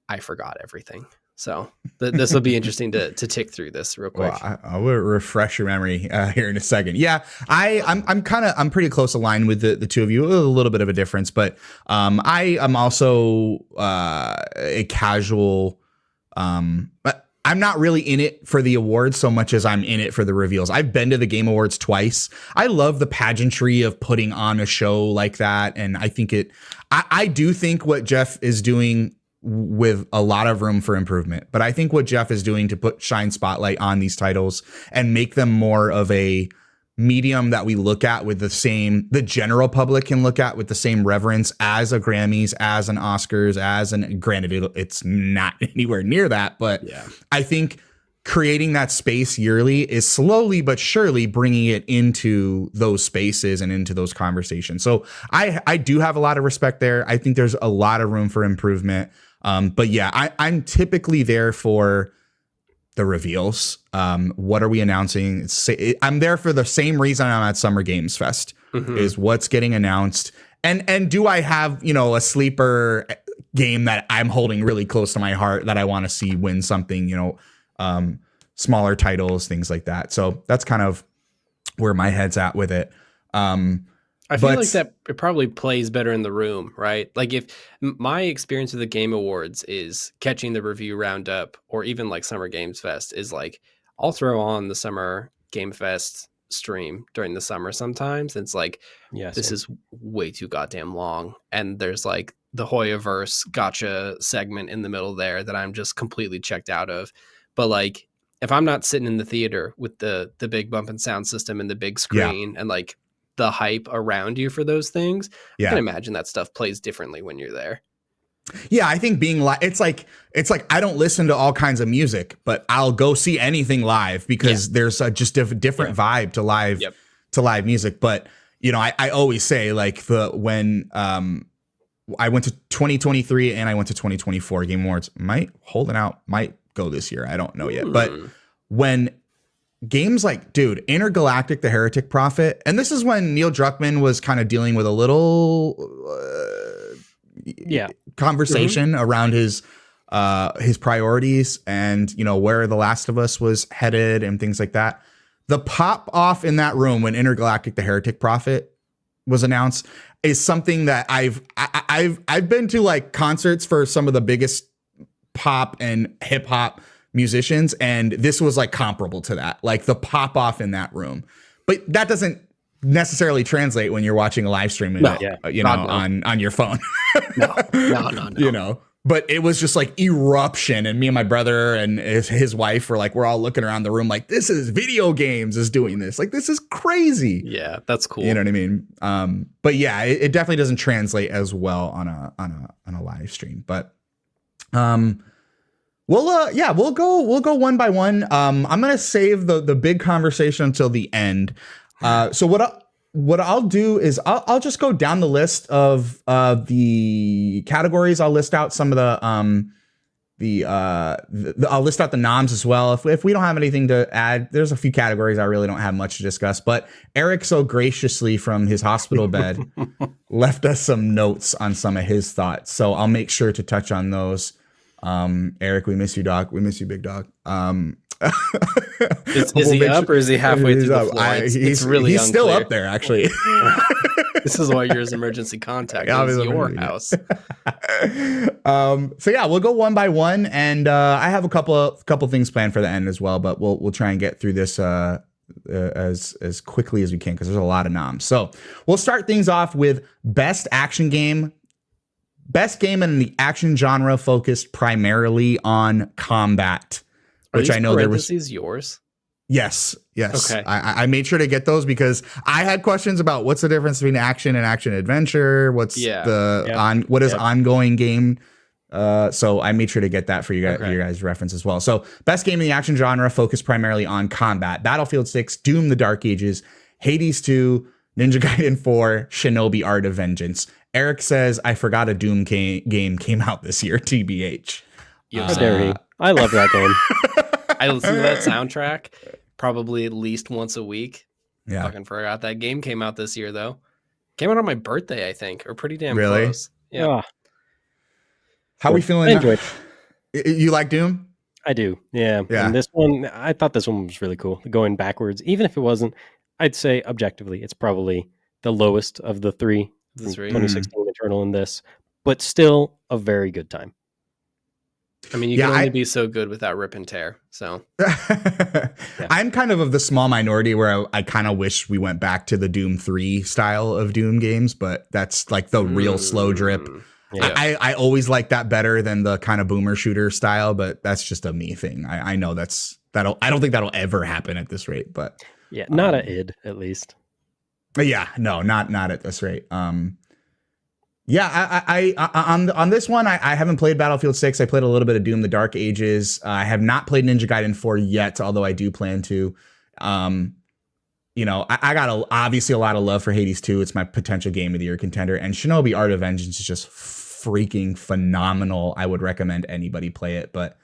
I forgot everything. So this will be interesting to tick through this real quick. Well, I will refresh your memory here in a second. Yeah, I'm pretty close aligned with the two of you. A little bit of a difference, but I am also a casual. But I'm not really in it for the awards so much as I'm in it for the reveals. I've been to the Game Awards twice. I love the pageantry of putting on a show like that. And I think I do think what Jeff is doing with a lot of room for improvement, but I think what Jeff is doing to shine spotlight on these titles and make them more of a medium that we look at with the general public can look at with the same reverence as a Grammys, as an Oscars, granted, it's not anywhere near that, but yeah. I think creating that space yearly is slowly but surely bringing it into those spaces and into those conversations. So I do have a lot of respect there. I think there's a lot of room for improvement. But yeah, I'm typically there for the reveals. What are we announcing? I'm there for the same reason I'm at Summer Games Fest, is what's getting announced. And do I have, a sleeper game that I'm holding really close to my heart that I want to see win something, smaller titles, things like that. So that's kind of where my head's at with it. I feel like that it probably plays better in the room, right? Like if my experience with the Game Awards is catching the review roundup, or even like Summer Games Fest, is like I'll throw on the Summer Game Fest stream during the summer sometimes. And it's like, this is way too goddamn long. And there's like the Hoyaverse gotcha segment in the middle there that I'm just completely checked out of. But like if I'm not sitting in the theater with the big bump and sound system and the big screen and like the hype around you for those things, I can imagine that stuff plays differently when you're there. Yeah, I think being live, it's like I don't listen to all kinds of music, but I'll go see anything live because there's just a different vibe to live music. But I always say like when I went to 2023 and I went to 2024 Game Awards, might go this year. I don't know yet, but when games like, dude, Intergalactic, The Heretic Prophet, and this is when Neil Druckmann was kind of dealing with a little conversation around his priorities and, where The Last of Us was headed and things like that. The pop off in that room when Intergalactic, The Heretic Prophet was announced is something that I've been to like concerts for some of the biggest pop and hip hop musicians, and this was like comparable to that, like the pop off in that room. But that doesn't necessarily translate when you're watching a live stream on your phone. No. But it was just like eruption, and me and my brother and his wife were like, we're all looking around the room like, this is video games is doing this, like this is crazy. Yeah, that's cool. You know what I mean? But yeah, it definitely doesn't translate as well on a live stream. But we'll go one by one. I'm gonna save the big conversation until the end. So what I'll do is I'll just go down the list of the categories. I'll list out some of I'll list out the noms as well. If we don't have anything to add, there's a few categories I really don't have much to discuss. But Eric so graciously from his hospital bed left us some notes on some of his thoughts. So I'll make sure to touch on those. Eric, we miss you, dog. We miss you, big dog. Is he up or is he halfway through the floor? He's still up there, actually. This is why you're his emergency contact. It's your house. So yeah, we'll go one by one, and I have a couple things planned for the end as well, but we'll try and get through this as quickly as we can because there's a lot of noms. So we'll start things off with best action game. Best game in the action genre focused primarily on combat, which I know there was yours. Yes. Okay. I made sure to get those because I had questions about what's the difference between action and action adventure. What's what does ongoing game So I made sure to get that for you guys, Okay. your guys' reference as well. So best game in the action genre, focused primarily on combat: Battlefield 6, Doom: The Dark Ages, Hades 2, Ninja Gaiden 4, Shinobi: Art of Vengeance. Eric says, I forgot a Doom game came out this year, TBH. How dare he? I love that game. I listen to that soundtrack probably at least once a week. Yeah. Fucking forgot that game came out this year, though. Came out on my birthday, I think, or pretty damn Really? close. Yeah. Oh, How we feeling? I enjoyed You like Doom? I do. Yeah. Yeah. And this one, I thought this one was really cool. Going backwards, even if it wasn't, I'd say objectively, it's probably the lowest of the three. The three. 2016 Eternal and this, but still a very good time. I mean, you can only be so good without rip and tear. So I'm kind of the small minority where I kind of wish we went back to the Doom 3 style of Doom games, but that's like the real slow drip. Yeah. I always like that better than the kind of boomer shooter style, but that's just a me thing. I know I don't think that'll ever happen at this rate, but yeah, not a id at least. Yeah, no, not at this rate. Yeah, I on this one, I haven't played Battlefield 6. I played a little bit of Doom: The Dark Ages. I have not played Ninja Gaiden 4 yet, although I do plan to. You know, I got obviously a lot of love for Hades 2. It's my potential game of the year contender, and Shinobi: Art of Vengeance is just freaking phenomenal. I would recommend anybody play it, but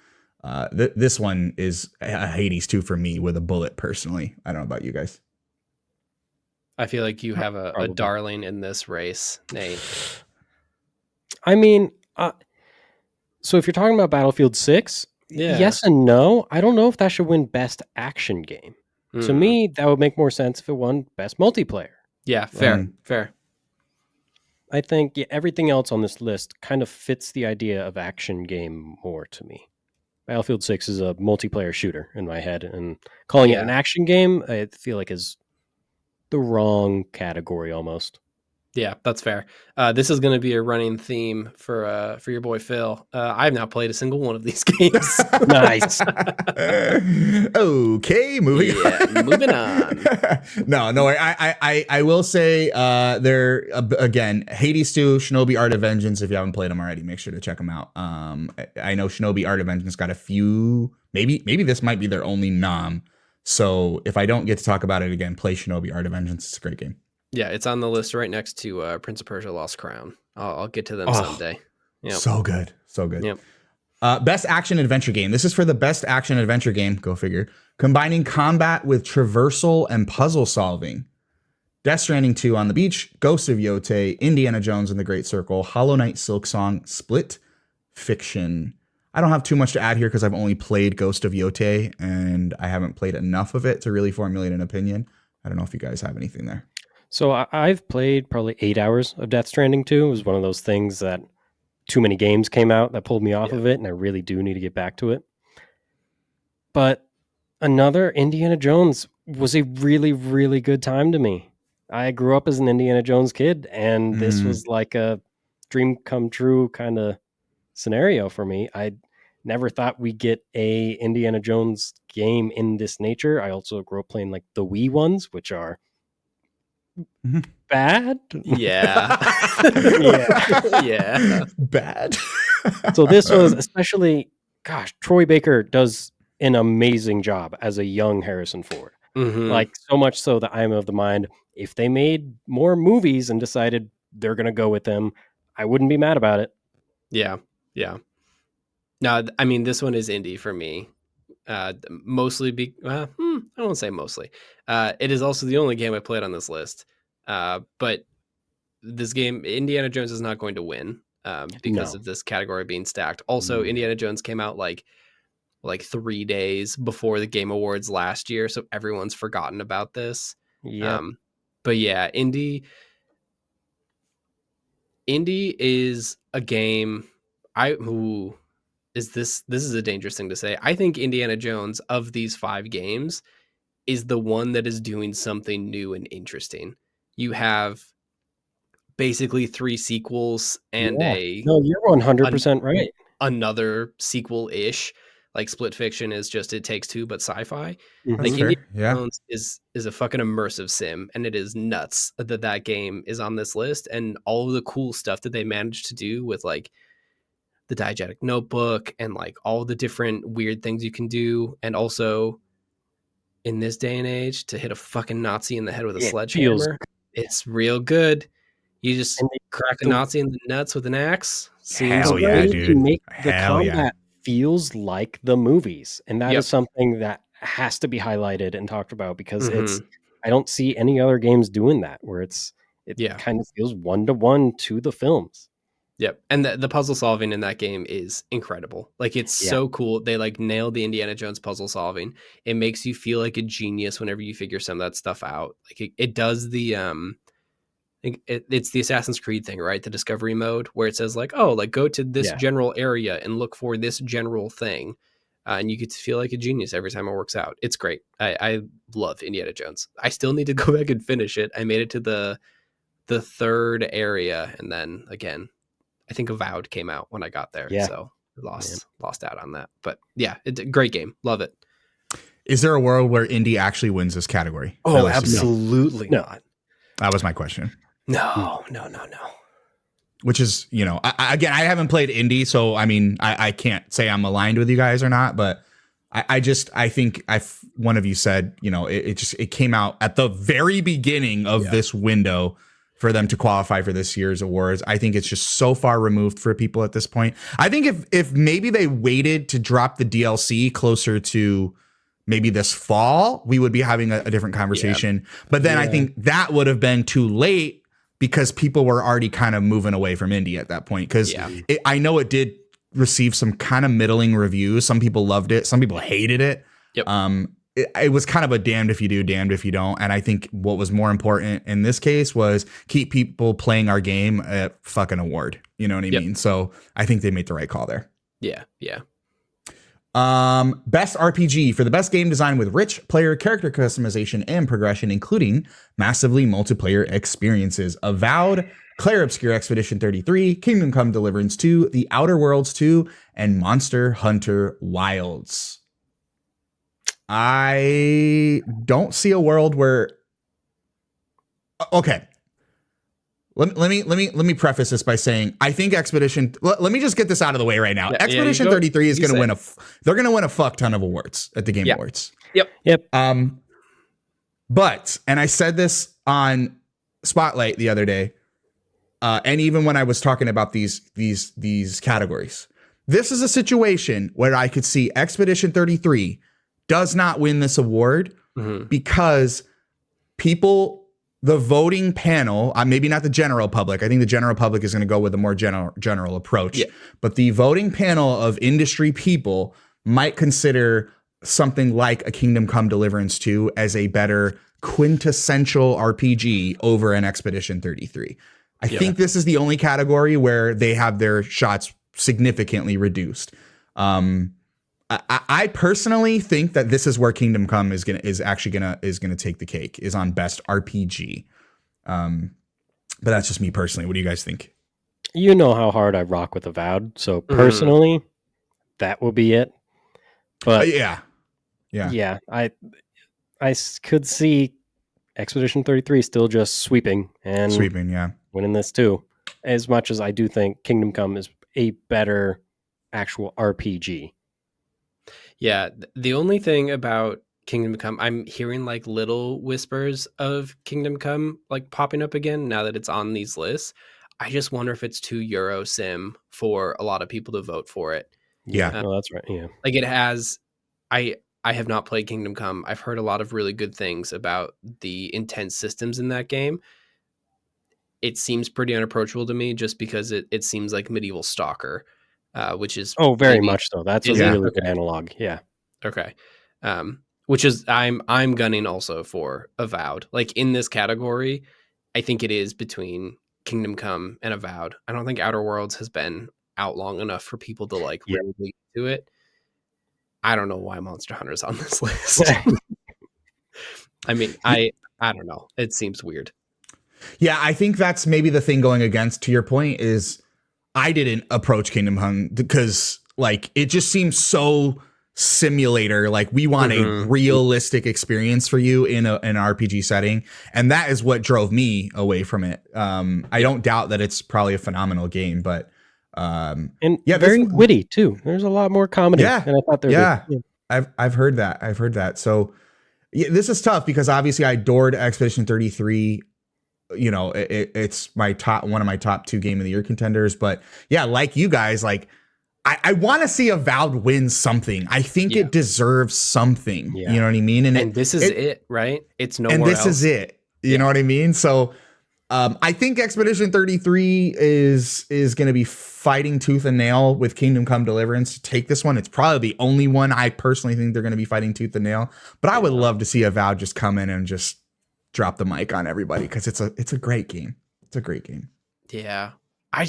this one is a Hades 2 for me with a bullet personally. I don't know about you guys. I feel like you have a darling in this race, Nate. I mean, so if you're talking about Battlefield 6, yes and no. I don't know if that should win Best Action Game. To me, that would make more sense if it won Best Multiplayer. Yeah, fair. I think everything else on this list kind of fits the idea of action game more to me. Battlefield 6 is a multiplayer shooter in my head, and calling it an action game, I feel like is the wrong category almost. Yeah, that's fair. This is going to be a running theme for your boy Phil. I've not played a single one of these games. Nice. Okay, moving on. No. I will say they're again Hades 2, Shinobi: Art of Vengeance. If you haven't played them already, make sure to check them out. I know Shinobi: Art of Vengeance got a few. Maybe this might be their only nom. So if I don't get to talk about it again, play Shinobi: Art of Vengeance. It's a great game. Yeah, it's on the list right next to Prince of Persia: Lost Crown. I'll get to them someday. Yep. So good. Yep. Best action adventure game. This is for the best action adventure game. Go figure. Combining combat with traversal and puzzle solving. Death Stranding 2 on the Beach, Ghost of Yotei, Indiana Jones and the Great Circle, Hollow Knight Silksong, Split Fiction. I don't have too much to add here because I've only played Ghost of Yotei and I haven't played enough of it to really formulate an opinion. I don't know if you guys have anything there. So I've played probably 8 hours of Death Stranding 2. It was one of those things that too many games came out that pulled me off of it, and I really do need to get back to it. But another Indiana Jones was a really, really good time to me. I grew up as an Indiana Jones kid, and this was like a dream come true kind of scenario for me. I never thought we'd get a Indiana Jones game in this nature. I also grew up playing like the Wii ones, which are bad. Yeah. Bad. So this was especially, Troy Baker does an amazing job as a young Harrison Ford. Like so much so that I'm of the mind, if they made more movies and decided they're going to go with them, I wouldn't be mad about it. Yeah. No, I mean, this one is indie for me. Mostly I won't say mostly. It is also the only game I played on this list. But this game, Indiana Jones is not going to win because of this category being stacked. Also, Indiana Jones came out like 3 days before the Game Awards last year, so everyone's forgotten about this. Yeah. But yeah, Indie is a game. This is a dangerous thing to say. I think Indiana Jones of these 5 games is the one that is doing something new and interesting. You have basically 3 sequels and you're 100% right. Another sequel-ish. Like Split Fiction is just It Takes Two, but sci-fi. Like Indiana Jones is a fucking immersive sim, and it is nuts that game is on this list, and all of the cool stuff that they managed to do with like the diegetic notebook and like all the different weird things you can do. And also in this day and age, to hit a fucking Nazi in the head with a sledgehammer, it's real good. You just crack a Nazi in the nuts with an axe. Hell yeah, dude. Make the combat feels like the movies. And that is something that has to be highlighted and talked about, because I don't see any other games doing that, where it kind of feels 1-to-1 to the films. Yep. And the puzzle solving in that game is incredible. Like, it's so cool. They like nailed the Indiana Jones puzzle solving. It makes you feel like a genius whenever you figure some of that stuff out. Like it does the it's the Assassin's Creed thing, right? The discovery mode, where it says like, oh, like go to this general area and look for this general thing. And you get to feel like a genius every time it works out. It's great. I love Indiana Jones. I still need to go back and finish it. I made it to the third area, and then again, I think Avowed came out when I got there. Yeah. So lost out on that. But yeah, it's a great game. Love it. Is there a world where indie actually wins this category? Oh, absolutely not. That was my question. No. Which is, I haven't played indie, so I mean, I can't say I'm aligned with you guys or not, but I think one of you said, it came out at the very beginning of this window for them to qualify for this year's awards. I think it's just so far removed for people at this point. I think if maybe they waited to drop the DLC closer to maybe this fall, we would be having a different conversation. But then I think that would have been too late, because people were already kind of moving away from indie at that point. Because I know it did receive some kind of middling reviews. Some people loved it. Some people hated it. Yep. It was kind of a damned if you do, damned if you don't. And I think what was more important in this case was keep people playing our game a fucking award. You know what I mean? So I think they made the right call there. Yeah. Yeah. Best RPG for the best game design with rich player character customization and progression, including massively multiplayer experiences. Avowed, Clair Obscur Expedition 33, Kingdom Come Deliverance 2, The Outer Worlds 2, and Monster Hunter Wilds. I don't see a world where. Okay. Let me preface this by saying I think Expedition. Let me just get this out of the way right now. Expedition 33 is going to win they're going to win a fuck ton of awards at the Game Awards. Yep. But, and I said this on Spotlight the other day, and even when I was talking about these categories, this is a situation where I could see Expedition 33 does not win this award because the voting panel, maybe not the general public. I think the general public is going to go with a more general approach. Yeah. But the voting panel of industry people might consider something like a Kingdom Come Deliverance 2 as a better quintessential RPG over an Expedition 33. I think this is the only category where they have their shots significantly reduced. I personally think that this is where Kingdom Come is gonna take the cake, is on best RPG. But that's just me personally. What do you guys think? You know how hard I rock with Avowed, so personally, that will be it. But yeah, I could see Expedition 33 still just sweeping, winning this too. As much as I do think Kingdom Come is a better actual RPG. Yeah, the only thing about Kingdom Come, I'm hearing like little whispers of Kingdom Come like popping up again now that it's on these lists. I just wonder if it's too Euro sim for a lot of people to vote for it. Yeah, that's right. Yeah, like it has. I have not played Kingdom Come. I've heard a lot of really good things about the intense systems in that game. It seems pretty unapproachable to me, just because it seems like medieval Stalker. Which is very much so. That's a really good analog. Yeah. Okay. Which is I'm gunning also for Avowed. Like in this category, I think it is between Kingdom Come and Avowed. I don't think Outer Worlds has been out long enough for people to like really do it. I don't know why Monster Hunter's on this list. I mean, I don't know. It seems weird. Yeah, I think that's maybe the thing going against, to your point, is I didn't approach Kingdom Come because like it just seems so simulator. Like we want a realistic experience for you in an RPG setting, and that is what drove me away from it. I don't doubt that it's probably a phenomenal game, but And yeah, very witty too. There's a lot more comedy than I thought there would be. I've heard that. So yeah, this is tough because obviously I adored Expedition 33. You know, it's one of my top 2 game of the year contenders. But yeah, like you guys, like I want to see Avowed win something. I think it deserves something. You know what I mean? And this is it, right? It's nowhere else. And this is it. You know what I mean? So I think Expedition 33 is going to be fighting tooth and nail with Kingdom Come Deliverance to take this one. It's probably the only one I personally think they're going to be fighting tooth and nail. But I would love to see Avowed just come in and just drop the mic on everybody because it's a great game. It's a great game. Yeah. I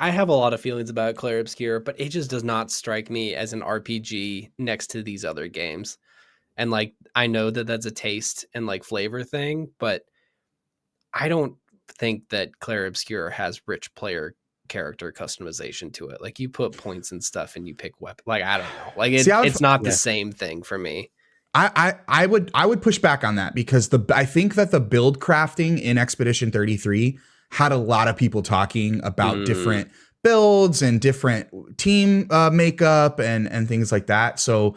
have a lot of feelings about Clair Obscur, but it just does not strike me as an RPG next to these other games. And like, I know that that's a taste and like flavor thing, but I don't think that Clair Obscur has rich player character customization to it. Like you put points and stuff and you pick weapon. Like, I don't know. Like it's not the same thing for me. I would push back on that because I think that the build crafting in Expedition 33 had a lot of people talking about different builds and different team makeup and things like that. So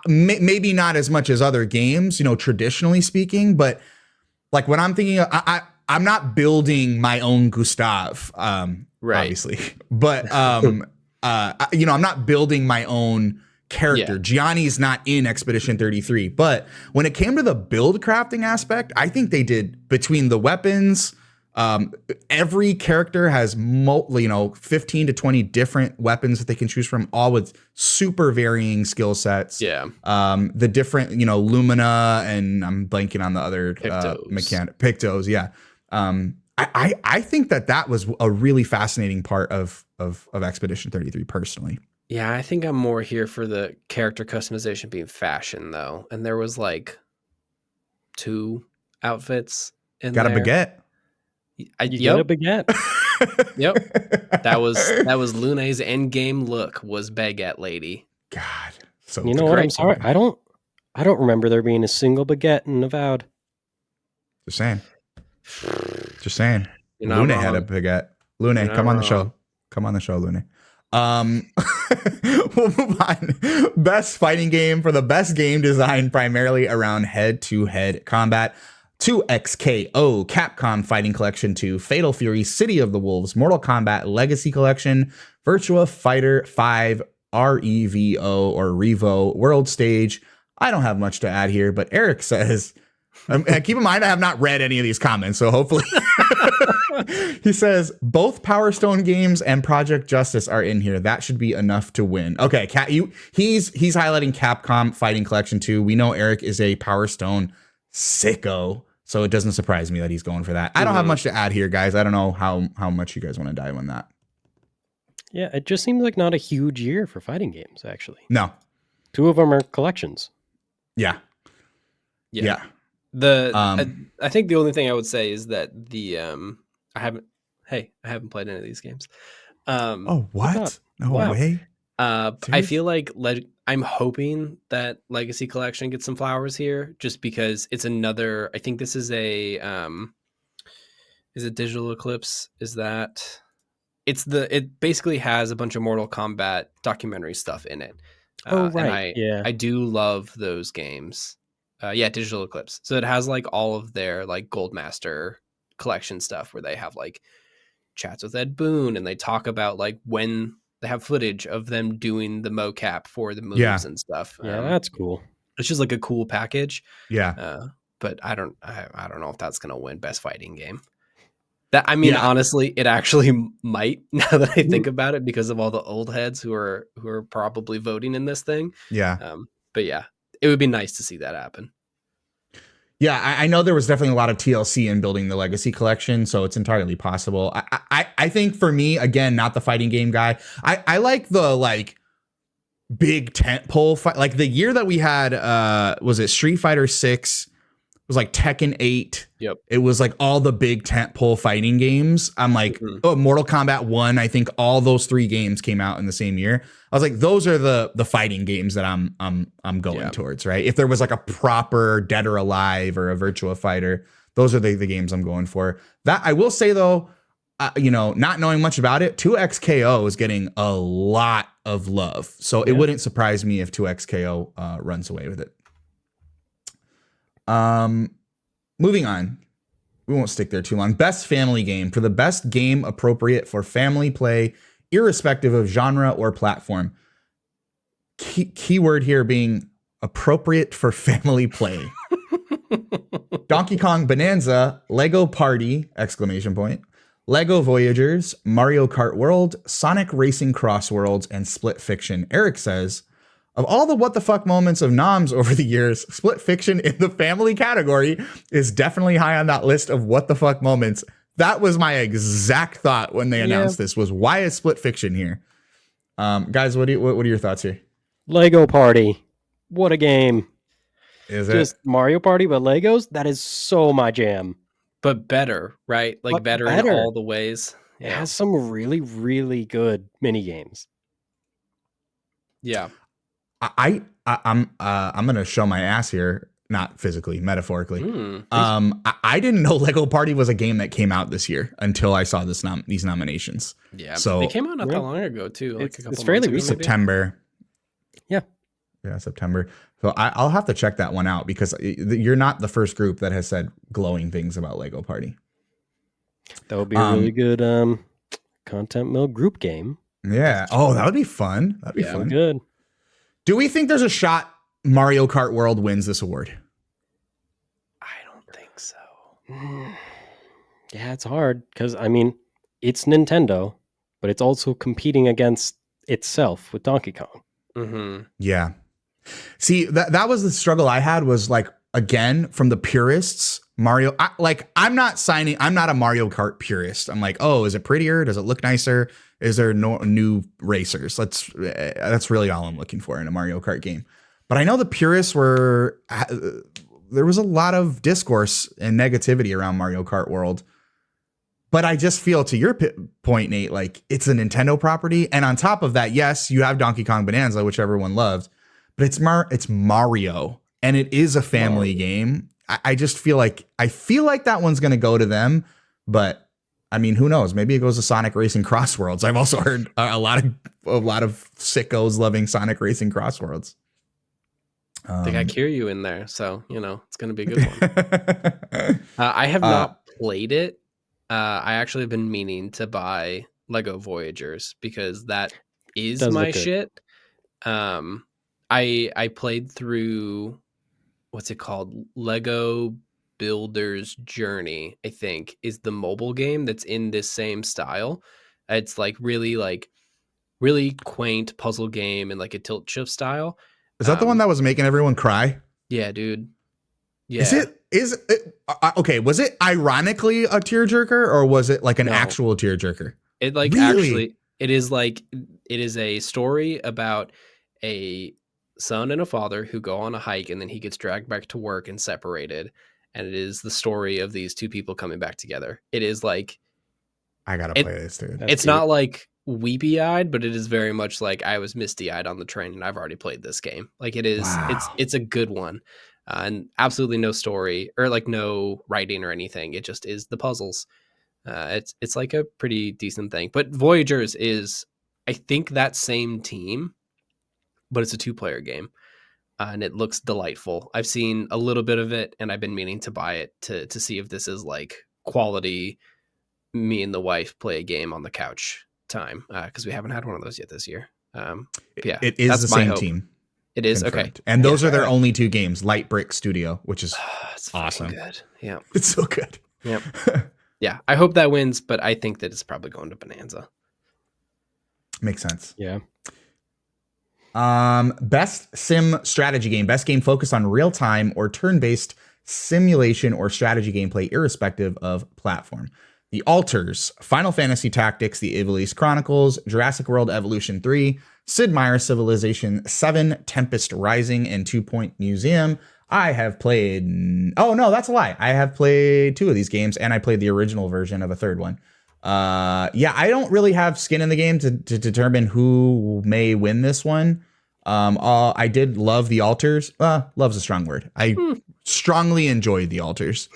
maybe not as much as other games, you know, traditionally speaking, but like when I'm thinking, I'm not building my own Gustav, obviously, but you know, I'm not building my own character. Gianni's not in Expedition 33, but when it came to the build crafting aspect, I think they did between the weapons. Every character has 15 to 20 different weapons that they can choose from, all with super varying skill sets. The different, you know, Lumina, and I'm blanking on the other Pictos. Yeah. I think that was a really fascinating part of Expedition 33 personally. Yeah, I think I'm more here for the character customization being fashion though. And there was like 2 outfits in there. Got a baguette. You get a baguette. Yep. That was Lune's end game look, was baguette lady. God. So you know what? I'm sorry. I don't remember there being a single baguette in Avowed. Just saying. Lune had a baguette. Lune, come on the show. Come on the show, Lune. We'll move on. Best fighting game for the best game designed primarily around head-to-head combat. 2XKO, Capcom Fighting Collection 2, Fatal Fury, City of the Wolves, Mortal Kombat Legacy Collection, Virtua Fighter 5, REVO or Revo World Stage. I don't have much to add here, but Eric says, keep in mind I have not read any of these comments, so hopefully he says both Power Stone games and Project Justice are in here. That should be enough to win. Okay, he's highlighting Capcom Fighting Collection 2. We know Eric is a Power Stone sicko, so it doesn't surprise me that he's going for that. I don't have much to add here, guys. I don't know how much you guys want to dive on that. Yeah, it just seems like not a huge year for fighting games, actually. No. 2 of them are collections. Yeah. I think the only thing I would say is that I haven't played any of these games. Oh, what? No way. I feel like I'm hoping that Legacy Collection gets some flowers here, just because it's another. I think this is a. Is it Digital Eclipse? Is that? It basically has a bunch of Mortal Kombat documentary stuff in it. Right. And I do love those games. Digital Eclipse. So it has like all of their like Goldmaster collection stuff where they have like chats with Ed Boon and they talk about like when they have footage of them doing the mocap for the moves and stuff. Yeah, that's cool. It's just like a cool package. Yeah. But I don't know if that's going to win best fighting game. Honestly, it actually might, now that I think about it, because of all the old heads who are probably voting in this thing. Yeah. But yeah, it would be nice to see that happen. Yeah, I know there was definitely a lot of TLC in building the Legacy Collection, so it's entirely possible. I think for me, again, not the fighting game guy. I like the like big tentpole fight. Like the year that we had, was it Street Fighter 6? It was like Tekken 8. Yep. It was like all the big tentpole fighting games. I'm like, Mortal Kombat 1. I think all those 3 games came out in the same year. I was like, those are the fighting games that I'm going towards, right? If there was like a proper Dead or Alive or a Virtua Fighter, those are the games I'm going for. That I will say though, not knowing much about it, 2XKO is getting a lot of love. So it wouldn't surprise me if 2XKO runs away with it. Moving on. We won't stick there too long. Best family game. For the best game appropriate for family play, irrespective of genre or platform. Keyword here being appropriate for family play. Donkey Kong Bonanza, Lego Party, ! Lego Voyagers, Mario Kart World, Sonic Racing Cross Worlds, and Split Fiction. Eric says, of all the what the fuck moments of noms over the years, Split Fiction in the family category is definitely high on that list of what the fuck moments. That was my exact thought when they announced this, was why is Split Fiction here? Guys, what are your thoughts here? Lego Party. What a game. Is just Mario Party, but Legos? That is so my jam. But better, right? Like but better in all the ways. Yeah. It has some really, really good mini games. Yeah. I'm gonna show my ass here, not physically, metaphorically. I didn't know Lego Party was a game that came out this year until I saw these nominations. Yeah, so they came out not that long ago too. Like it's fairly recent. September. Yeah, September. So I'll have to check that one out because you're not the first group that has said glowing things about Lego Party. That would be a really good content mill group game. Yeah. Oh, that would be fun. That'd be fun. Good. Do we think there's a shot Mario Kart World wins this award? I don't think so. Yeah, it's hard because, I mean, it's Nintendo, but it's also competing against itself with Donkey Kong. Mm-hmm. Yeah. See, that was the struggle I had was like, again, from the purists, Mario, I'm not a Mario Kart purist. I'm like, oh, is it prettier? Does it look nicer? Is there no new racers? That's really all I'm looking for in a Mario Kart game. But I know the purists there was a lot of discourse and negativity around Mario Kart World. But I just feel, to your point, Nate, like it's a Nintendo property. And on top of that, yes, you have Donkey Kong Bonanza, which everyone loved, but it's Mario and it is a family game. I just feel like that one's going to go to them, but I mean, who knows? Maybe it goes to Sonic Racing Cross Worlds. I've also heard a lot of sickos loving Sonic Racing Cross Worlds. They got Kiryu in there, so it's going to be a good one. I have not played it. I actually have been meaning to buy Lego Voyagers because that is my shit. I played through, what's it called? Lego Builder's Journey, I think, is the mobile game that's in this same style. It's like really quaint puzzle game and like a tilt shift style. Is that the one that was making everyone cry? Yeah, dude. Yeah. Is it okay? Was it ironically a tearjerker or was it like an actual tearjerker? It like actually, it is a story about a son and a father who go on a hike and then he gets dragged back to work and separated. And it is the story of these two people coming back together. It is like, I gotta play this, dude. It's not like weepy eyed, but it is very much like I was misty eyed on the train and I've already played this game. Like it is, it's a good one. And absolutely no story or like no writing or anything. It just is the puzzles. It's like a pretty decent thing. But Voyagers is, I think, that same team, but it's a 2-player game. And it looks delightful. I've seen a little bit of it and I've been meaning to buy it to see if this is like quality me and the wife play a game on the couch time, because we haven't had one of those yet this year. Yeah, it is the same team. It is confirmed. Okay, and those are their only 2 games. Light Brick Studio, which is it's awesome. Good. Yeah, it's so good. Yep. Yeah, I hope that wins, but I think that it's probably going to Bonanza. Makes sense. Yeah. Best sim strategy game. Best game focused on real time or turn-based simulation or strategy gameplay, irrespective of platform. The Alters, Final Fantasy Tactics, The Ivalice Chronicles, Jurassic World Evolution 3, Sid Meier's Civilization 7, Tempest Rising, and 2 Point Museum. I have played... Oh, no, that's a lie. I have played 2 of these games, and I played the original version of a third one. Yeah, I don't really have skin in the game to determine who may win this one. I did love The Alters. Love's a strong word. I strongly enjoyed The Alters.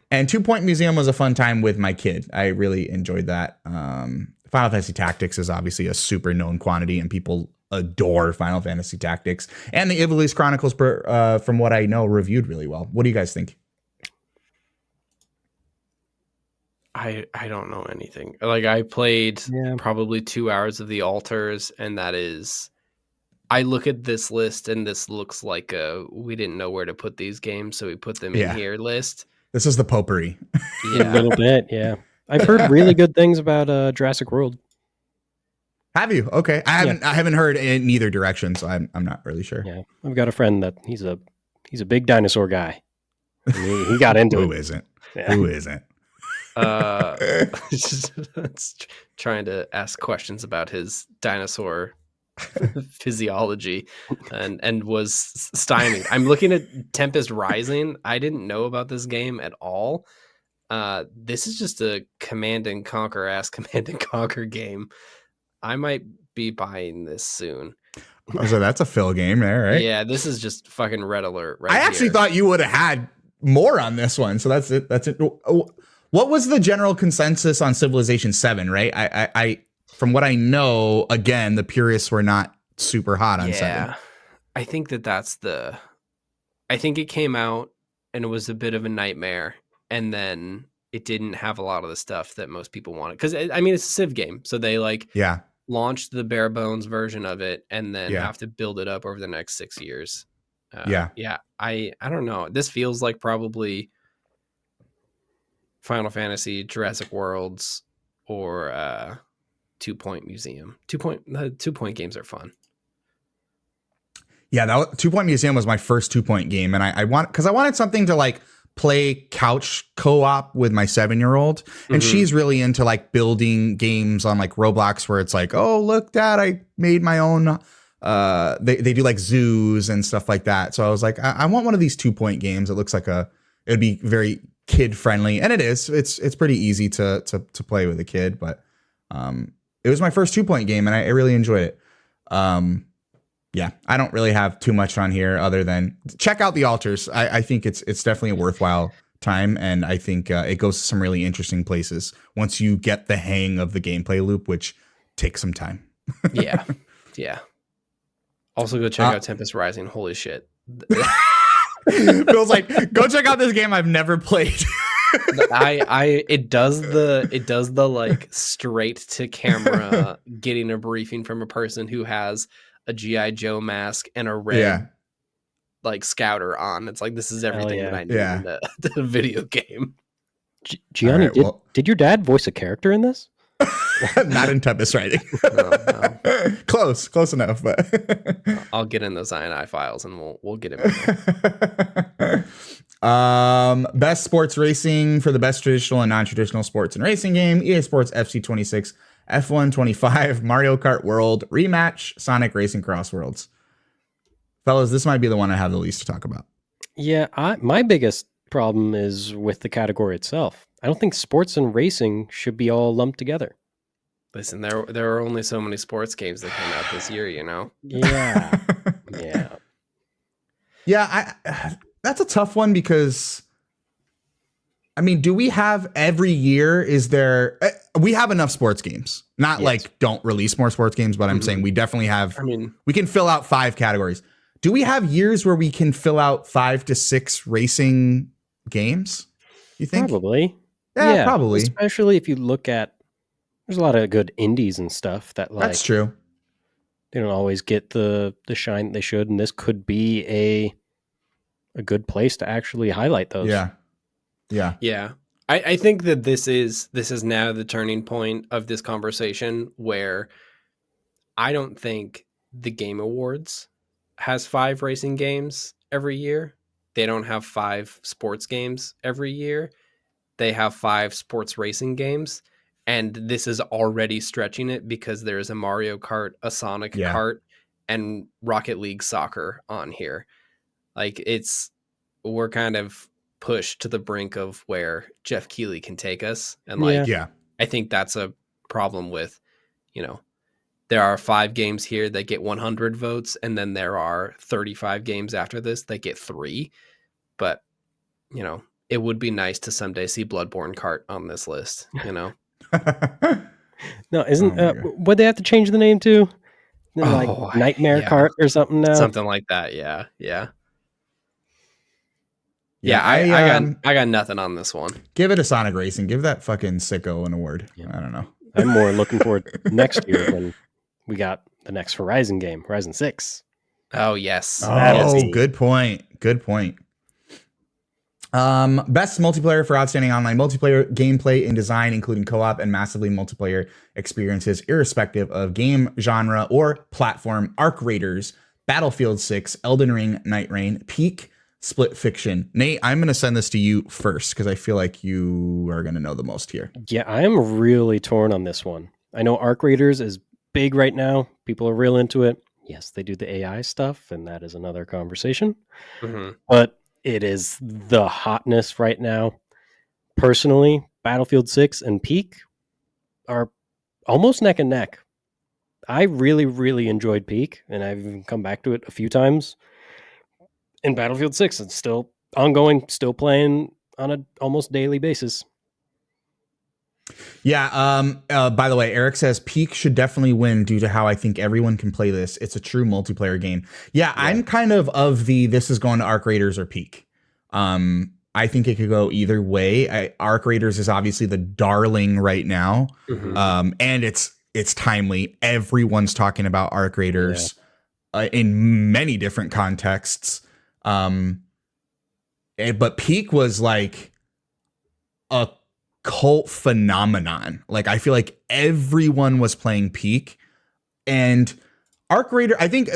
And 2 Point Museum was a fun time with my kid. I really enjoyed that. Final Fantasy Tactics is obviously a super known quantity, and people adore Final Fantasy Tactics. And the Ivalice Chronicles, from what I know, reviewed really well. What do you guys think? I don't know anything. Like, I played probably 2 hours of the altars, and that is, I look at this list and this looks like we didn't know where to put these games, so we put them in here list. This is the potpourri. Yeah. A little bit, yeah. I've heard really good things about Jurassic World. Have you? Okay. I haven't heard in either direction, so I'm not really sure. Yeah. I've got a friend that he's a big dinosaur guy. He got into Who it. isn't? Yeah. Who isn't? Trying to ask questions about his dinosaur physiology and was stymied. I'm looking at Tempest Rising. I didn't know about this game at all. This is just a command and conquer game. I might be buying this soon. Oh, so that's a Phil game there, right? Yeah, this is just fucking red alert right I actually thought you would have had more on this one, so that's it. What was the general consensus on Civilization 7, right? I from what I know, again, the purists were not super hot on 7. I think I think it came out and it was a bit of a nightmare, and then it didn't have a lot of the stuff that most people wanted. Because, I mean, it's a Civ game, so they launched the bare bones version of it and then have to build it up over the next 6 years. I don't know. This feels like probably Final Fantasy, Jurassic Worlds, or 2 Point Museum. 2 Point games are fun. Yeah, 2 Point Museum was my first 2 Point game, and I wanted something to like play couch co-op with my 7-year-old, and she's really into like building games on like Roblox where it's like, oh look, Dad, I made my own. They do like zoos and stuff like that. So I was like, I want one of these 2 Point games. It looks like it'd be very kid friendly, and it is. It's pretty easy to play with a kid, but it was my first 2 Point game, and I really enjoyed it. Yeah, I don't really have too much on here other than check out the altars. I think it's definitely a worthwhile time, and I think it goes to some really interesting places once you get the hang of the gameplay loop, which takes some time. Yeah. Also, go check out Tempest Rising. Holy shit! Feels like go check out this game I've never played. It does the like straight to camera getting a briefing from a person who has a G.I. Joe mask and a red like scouter on. It's like, this is everything that I need in a video game. Gianni, did your dad voice a character in this? Not in Tempest Rising. No. Close enough, but I'll get in those INI files and we'll get it. Best sports racing for the best traditional and non-traditional sports and racing game: EA Sports FC 26, F1 25, Mario Kart World, Rematch, Sonic Racing Cross Worlds. Fellas, this might be the one I have the least to talk about. Yeah, my biggest problem is with the category itself. I don't think sports and racing should be all lumped together. Listen, there are only so many sports games that came out this year, you know? Yeah. Yeah, that's a tough one because, I mean, do we have every year? We have enough sports games. Not like don't release more sports games, but I'm saying we definitely have. I mean, we can fill out 5 categories. Do we have years where we can fill out 5 to 6 racing games? You think? Probably. Yeah, probably. Especially if you look at, there's a lot of good indies and stuff that like. That's true. They don't always get the shine they should, and this could be a good place to actually highlight those. Yeah. I think that this is now the turning point of this conversation, where I don't think the Game Awards has 5 racing games every year. They don't have 5 sports games every year. They have 5 sports racing games. And this is already stretching it because there's a Mario Kart, a Sonic Kart, and Rocket League Soccer on here. Like, we're kind of pushed to the brink of where Jeff Keighley can take us. And I think that's a problem with, there are 5 games here that get 100 votes, and then there are 35 games after this that get 3. But you know, it would be nice to someday see Bloodborne Cart on this list, you know? No, isn't what they have to change the name to? Like Nightmare Cart or something now? Something like that, yeah. I got nothing on this one. Give it a Sonic Racing. Give that fucking sicko an award. Yeah. I don't know. I'm more looking forward next year when we got the next Horizon game, Horizon 6. Oh, yes. Oh, good point. Good point. Best multiplayer for outstanding online multiplayer gameplay and design, including co-op and massively multiplayer experiences, irrespective of game genre or platform. Arc Raiders, Battlefield 6, Elden Ring, Night Rain, Peak, Split Fiction. Nate, I'm going to send this to you first because I feel like you are going to know the most here. Yeah, I am really torn on this one. I know Arc Raiders is big right now. People are real into it. Yes, they do the AI stuff, and that is another conversation. Mm-hmm. But it is the hotness right now. Personally, Battlefield 6 and Peak are almost neck and neck. I really, really enjoyed Peak, and I've even come back to it a few times. In Battlefield 6, it's still ongoing, still playing on an almost daily basis. Yeah. By the way, Eric says Peak should definitely win due to how I think everyone can play this. It's a true multiplayer game. Yeah. I'm kind of this is going to Arc Raiders or Peak. I think it could go either way. Arc Raiders is obviously the darling right now. Mm-hmm. And it's timely. Everyone's talking about Arc Raiders in many different contexts. But Peak was like a cult phenomenon. Like I feel like everyone was playing Peak, and Arc Raider. I think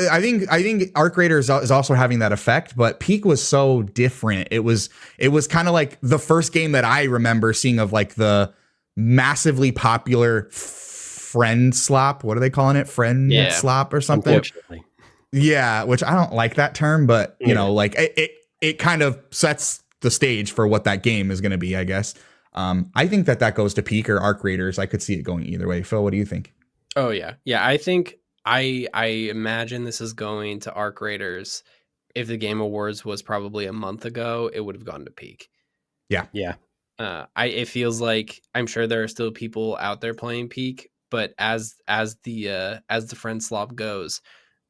Arc Raider is also having that effect. But Peak was so different. It was kind of like the first game that I remember seeing of like the massively popular friend slop. What are they calling it? Friend slop or something? Unfortunately. Yeah, which I don't like that term, but you know, like it kind of sets the stage for what that game is going to be, I guess. I think that goes to Peak or Arc Raiders. I could see it going either way. Phil, what do you think? Oh yeah. I think I imagine this is going to Arc Raiders. If the Game Awards was probably a month ago, it would have gone to Peak. Yeah. It feels like I'm sure there are still people out there playing Peak, but as the friend slop goes,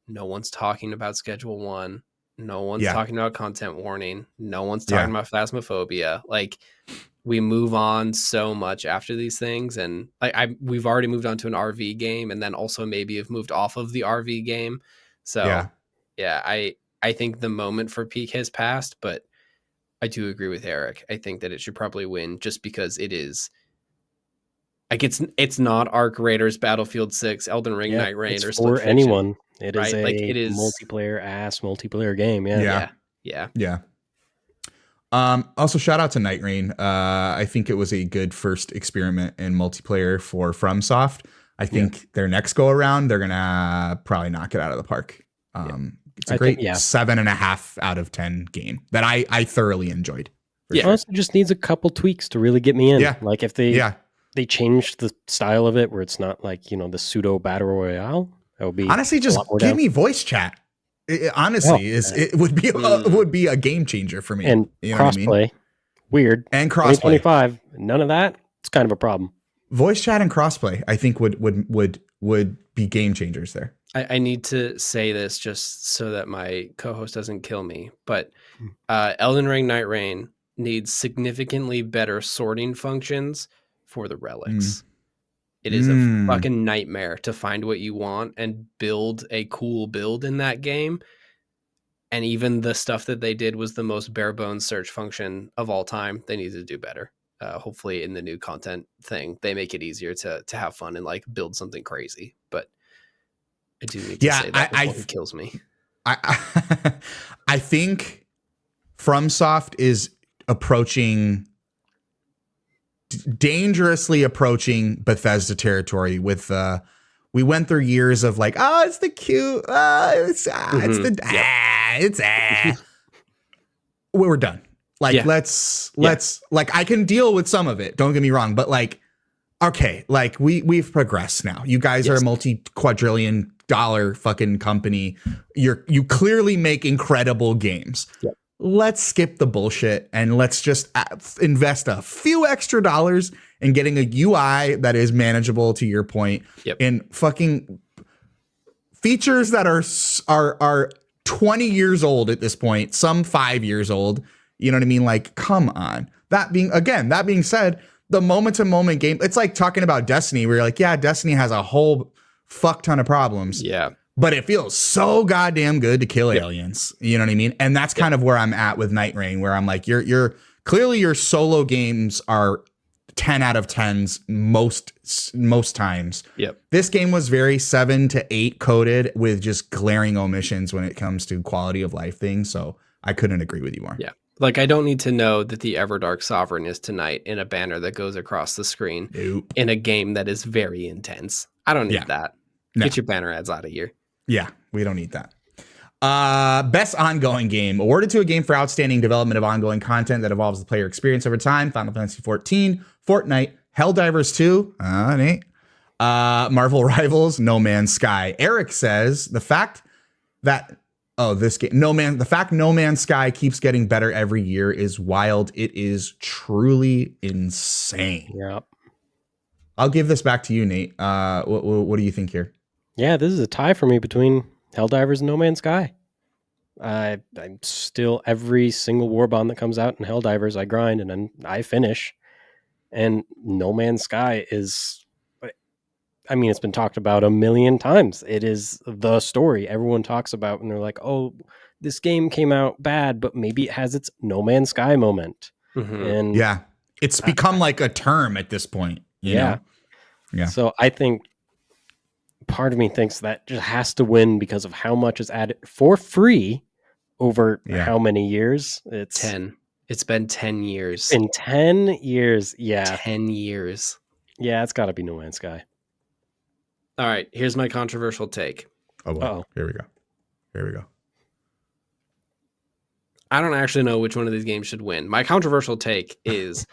no one's talking about Schedule 1. No one's talking about content warning. No one's talking about Phasmophobia. Like, we move on so much after these things, and we've already moved on to an RV game, and then also maybe have moved off of the RV game. So I think the moment for Peak has passed, but I do agree with Eric. I think that it should probably win just because it is like it's not Arc Raiders, Battlefield 6, Elden Ring, Night Rain, or Split Fiction. Anyone. It is a multiplayer game. Yeah. Also, shout out to Night Rain. I think it was a good first experiment in multiplayer for FromSoft. I think their next go around, they're gonna probably knock it out of the park. It's a great 7.5 out of 10 game that I thoroughly enjoyed. It honestly just needs a couple tweaks to really get me in. Yeah. Like if they changed the style of it where it's not like, the pseudo battle royale. That would be honestly just give me voice chat. It would be a game changer for me. And crossplay, weird. And crossplay, 2025, none of that. It's kind of a problem. Voice chat and crossplay, I think would be game changers there. I need to say this just so that my co-host doesn't kill me, but Elden Ring Night Rain needs significantly better sorting functions for the relics. It is a fucking nightmare to find what you want and build a cool build in that game. And even the stuff that they did was the most bare bones search function of all time. They need to do better. Hopefully in the new content thing, they make it easier to have fun and like build something crazy. But I do need to say that before it kills me. I think FromSoft is dangerously approaching Bethesda territory with we went through years of like, it's the cute, we're done. Like, let's like, I can deal with some of it. Don't get me wrong. But like, okay, like we've progressed now. You guys are a multi-quadrillion dollar fucking company. You clearly make incredible games. let's skip the bullshit and let's just invest a few extra dollars in getting a UI that is manageable, to your point, and fucking features that are 20 years old at this point, some 5 years old. You know what I mean? Like, come on. That being said, the moment to moment game, it's like talking about Destiny where you're like, yeah, Destiny has a whole fuck ton of problems. Yeah. But it feels so goddamn good to kill aliens. You know what I mean? And that's kind of where I'm at with Night Rain, where I'm like, you're clearly your solo games are 10 out of 10s most times. Yep. This game was very 7 to 8 coded with just glaring omissions when it comes to quality of life things. So I couldn't agree with you more. Yeah. Like, I don't need to know that the Everdark Sovereign is tonight in a banner that goes across the screen in a game that is very intense. I don't need that. No. Get your banner ads out of here. Yeah, we don't need that. Best ongoing game. Awarded to a game for outstanding development of ongoing content that evolves the player experience over time. Final Fantasy XIV, Fortnite, Helldivers 2, Marvel Rivals, No Man's Sky. Eric says the fact that No Man's Sky keeps getting better every year is wild. It is truly insane. Yep. I'll give this back to you, Nate. What do you think here? Yeah, this is a tie for me between Helldivers and No Man's Sky. I'm still, every single Warbond that comes out in Helldivers, I grind and then I finish. And No Man's Sky is, I mean, it's been talked about a million times. It is the story everyone talks about, and they're like, oh, this game came out bad, but maybe it has its No Man's Sky moment. Mm-hmm. And yeah, it's become like a term at this point. You know? Yeah. So I think part of me thinks that just has to win because of how much is added for free over how many years? It's 10. It's been 10 years. In 10 years, yeah. 10 years. Yeah, it's got to be No Man's Sky. All right, here's my controversial take. Oh, well. Here we go. I don't actually know which one of these games should win. My controversial take is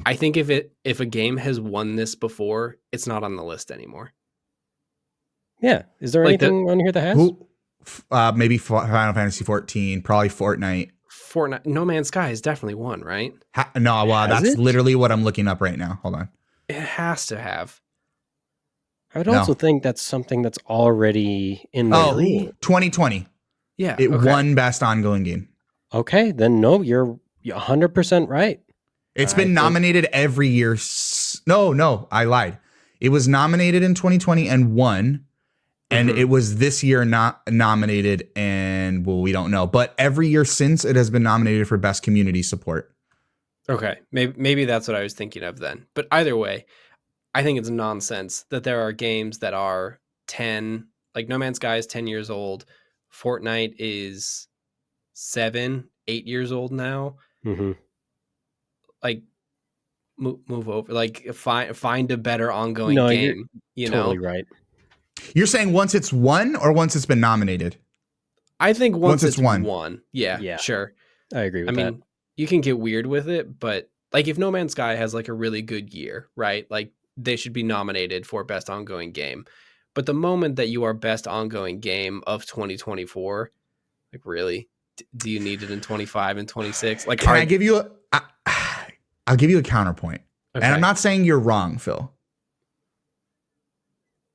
I think if a game has won this before, it's not on the list anymore. Yeah. Is there anything on here that has? Maybe Final Fantasy 14, probably Fortnite. No Man's Sky is definitely one, right? That's literally what I'm looking up right now. Hold on. It has to have. I would also think that's something that's already in the 2020. Yeah. It won best ongoing game. Okay, then no, you're 100% right. It's been nominated every year. No, I lied. It was nominated in 2020 and won. And it was this year not nominated, and we don't know. But every year since, it has been nominated for best community support. Okay, maybe that's what I was thinking of then. But either way, I think it's nonsense that there are games that are 10, like No Man's Sky is 10 years old. Fortnite is 7, 8 years old now. Mm-hmm. Like, move over. Like, find a better ongoing game. You're totally right. You're saying once it's won or once it's been nominated? I think once it's won. Yeah, sure. I agree with that. I mean, you can get weird with it, but like if No Man's Sky has like a really good year, right? Like they should be nominated for best ongoing game. But the moment that you are best ongoing game of 2024, like really, do you need it in 25 and 26? Like, I'll give you a counterpoint. Okay. And I'm not saying you're wrong, Phil.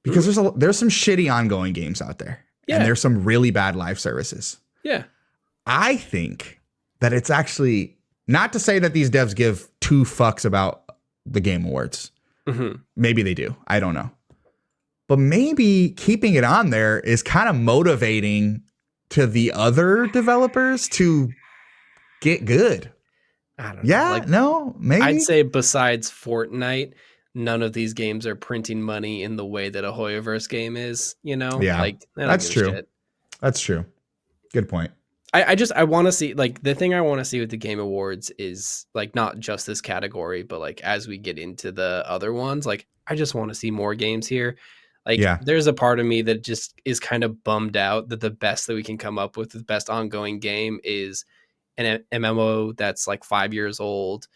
Because there's some shitty ongoing games out there. Yeah. And there's some really bad live services. Yeah. I think that it's actually, not to say that these devs give 2 fucks about the Game Awards. Mm-hmm. Maybe they do. I don't know. But maybe keeping it on there is kind of motivating to the other developers to get good. I don't know. Yeah, maybe. I'd say besides Fortnite, none of these games are printing money in the way that a Hoyoverse game is, you know? Yeah, like, that's true. Shit. That's true. Good point. I want to see, like, the thing I want to see with the Game Awards is, like, not just this category, but, like, as we get into the other ones, like, I just want to see more games here. Like, there's a part of me that just is kind of bummed out that the best that we can come up with, the best ongoing game is an MMO that's, like, 5 years old,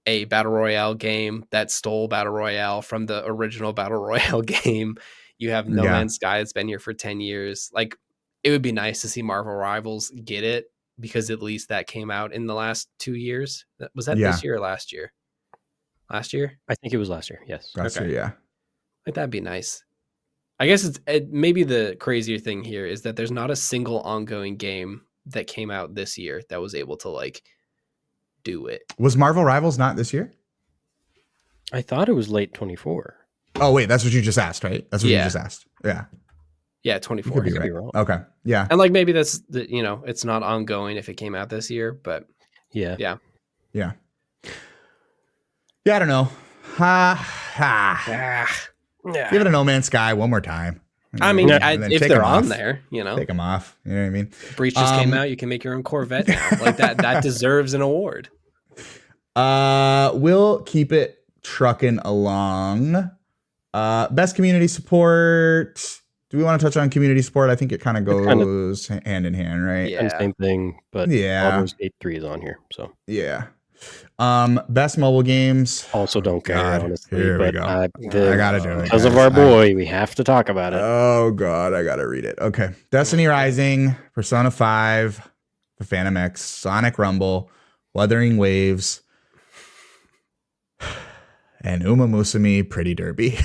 a battle royale game that stole battle royale from the original battle royale game. You have No Man's Sky that's been here for 10 years. Like, it would be nice to see Marvel Rivals get it, because at least that came out in the last 2 years. Was that this year or last year? Last year? I think it was last year. Yes. Last year, yeah. Like, that'd be nice. I guess maybe the crazier thing here is that there's not a single ongoing game that came out this year that was able to like do it. Was Marvel Rivals not this year? I thought it was late 24. Oh wait, that's what you just asked, right? That's what you just asked. Yeah. Yeah, 24. You could be wrong. Okay. Yeah. And like maybe that's it's not ongoing if it came out this year, but yeah. Yeah. Yeah. Yeah, I don't know. Give it a No Man's Sky one more time. I mean, if they're on there, take them off. You know what I mean? Breach just came out. You can make your own Corvette now. Like that deserves an award. We'll keep it trucking along. Best community support. Do we want to touch on community support? I think it kind of goes hand in hand, right? Yeah, same thing. But Baldur's Gate 3 is on here, so yeah. Best mobile games. Also don't care, honestly. Here we go. I gotta do it because of our boy. We have to talk about it. Oh god, I gotta read it. Okay, Destiny Rising, Persona 5, The Phantom X, Sonic Rumble, Wuthering Waves, and Uma Musume Pretty Derby.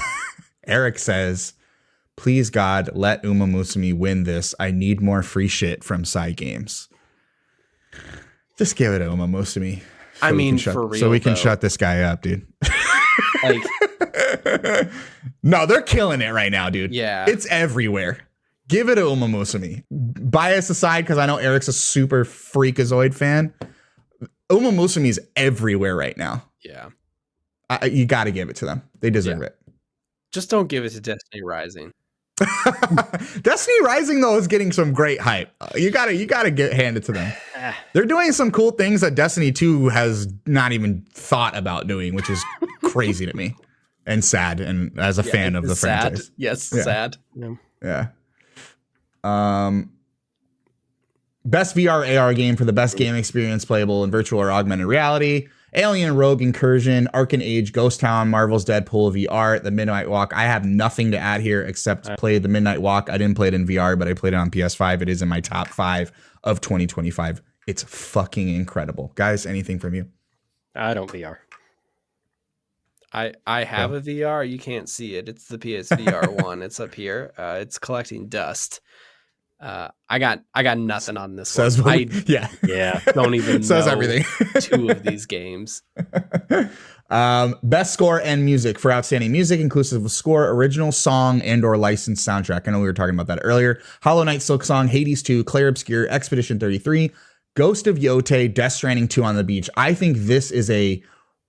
Eric says, "Please God, let Uma Musume win this. I need more free shit from Cygames." Just give it to Uma Musume. I mean, for real, so we can shut this guy up, dude. Like, no, they're killing it right now, dude. Yeah, it's everywhere. Give it to Uma Musume. Bias aside, because I know Eric's a super freakazoid fan. Uma Musume is everywhere right now. Yeah, you got to give it to them. They deserve it. Just don't give it to Destiny Rising. Destiny Rising though is getting some great hype. You gotta hand it to them. They're doing some cool things that Destiny 2 has not even thought about doing, which is crazy to me and sad. And as a fan of the franchise, sad. Yeah. Best VR AR game for the best game experience, playable in virtual or augmented reality. Alien Rogue Incursion, Arcane Age, Ghost Town, Marvel's Deadpool VR, The Midnight Walk. I have nothing to add here except play The Midnight Walk. I didn't play it in VR, but I played it on PS5. It is in my top 5 of 2025. It's fucking incredible. Guys, anything from you? I don't VR. I have a VR. You can't see it. It's the PSVR one. It's up here. It's collecting dust. I got nothing on this one. Don't even says know everything. 2 of these games. Best score and music for outstanding music, inclusive of score, original song, and or licensed soundtrack. I know we were talking about that earlier. Hollow Knight, Silk Song, Hades 2, Clair Obscur, Expedition 33, Ghost of Yote, Death Stranding 2 on the Beach. I think this is a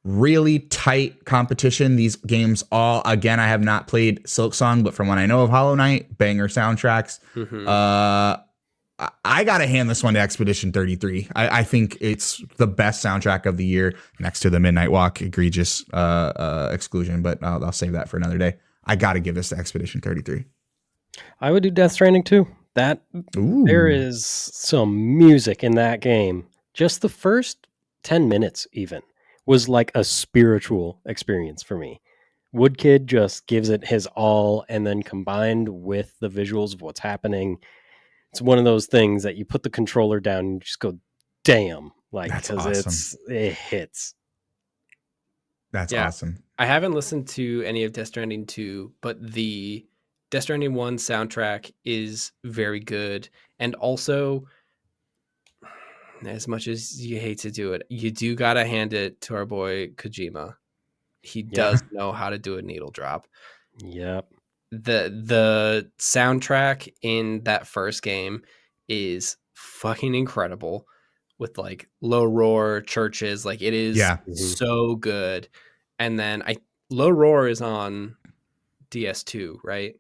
really tight competition. These games all, again, I have not played Silk Song, but from what I know of Hollow Knight, banger soundtracks. I gotta hand this one to Expedition 33. I think it's the best soundtrack of the year, next to the Midnight Walk egregious exclusion, but I'll save that for another day. I gotta give this to Expedition 33. I would do Death Stranding too. There is some music in that game. Just the first 10 minutes even was like a spiritual experience for me. Woodkid just gives it his all, and then combined with the visuals of what's happening, it's one of those things that you put the controller down and you just go, damn, like, that's because awesome. It hits. That's awesome. I haven't listened to any of Death Stranding 2, but the Death Stranding 1 soundtrack is very good. And also, as much as you hate to do it, you do gotta hand it to our boy Kojima. He does know how to do a needle drop. Yep. The soundtrack in that first game is fucking incredible, with like low roar churches. Like, it is so good. And then low roar is on DS2, right?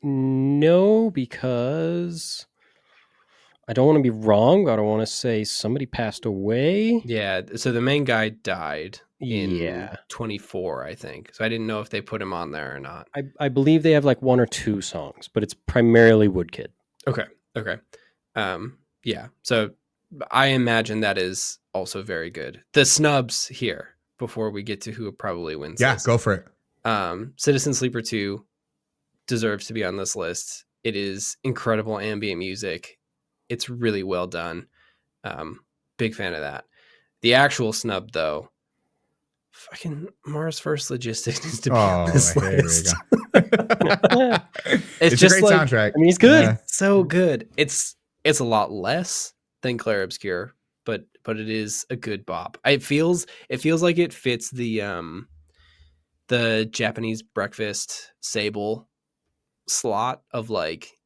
No, because I don't want to be wrong, but I want to say somebody passed away. Yeah, so the main guy died in 24, I think. So I didn't know if they put him on there or not. I believe they have like 1 or 2 songs, but it's primarily Woodkid. Okay. Yeah, so I imagine that is also very good. The snubs here, before we get to who probably wins this. Go for it. Citizen Sleeper 2 deserves to be on this list. It is incredible ambient music. It's really well done. Big fan of that. The actual snub, though, fucking Mars First Logistics needs to be on this list. It's just a great soundtrack. I mean, he's good. It's so good. It's a lot less than Clair Obscur, but it is a good bop. It feels like it fits the Japanese breakfast Sable slot of like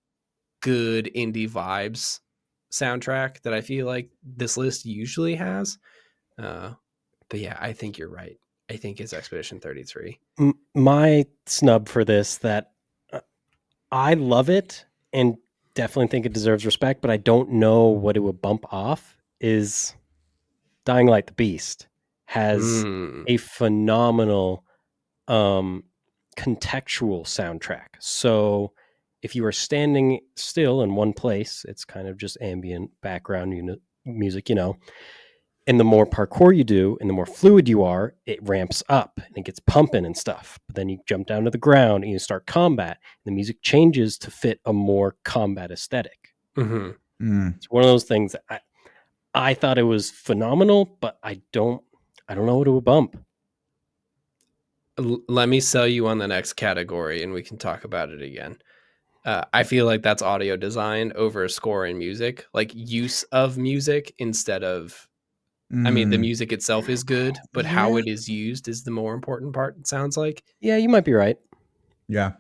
good indie vibes soundtrack that I feel like this list usually has. But yeah, I think you're right. I think it's Expedition 33. My snub for this, that I love it and definitely think it deserves respect, but I don't know what it would bump off, is Dying Light the Beast. Has a phenomenal contextual soundtrack. So if you are standing still in one place, it's kind of just ambient background music, and the more parkour you do and the more fluid you are, it ramps up and it gets pumping and stuff. But then you jump down to the ground and you start combat, and the music changes to fit a more combat aesthetic. It's one of those things that I thought it was phenomenal, but I don't know what it would bump. Let me sell you on the next category and we can talk about it again. I feel like that's audio design over score and music, like use of music instead of, I mean, the music itself is good, but how it is used is the more important part, it sounds like. Yeah, you might be right. Yeah.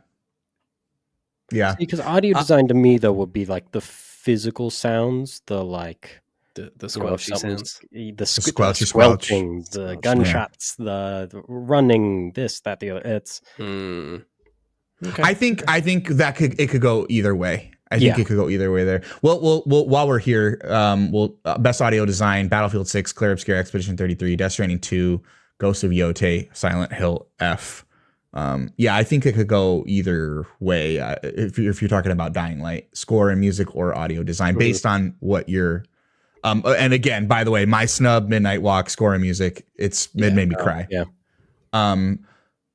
Because audio design to me, though, would be like the physical sounds, the like... The squelchy sounds. The squelching, the gunshots, the running, this, that, the other. It's... Okay. I think that it could go either way. I think it could go either way there. Well, while we're here, best audio design: Battlefield 6, Clair Obscur, Expedition 33, Death Stranding 2, Ghost of Yotei, Silent Hill F. I think it could go either way. If you're talking about Dying Light, score and music or audio design, based on what you're. And again, by the way, my snub, Midnight Walk, score and music. It made me cry.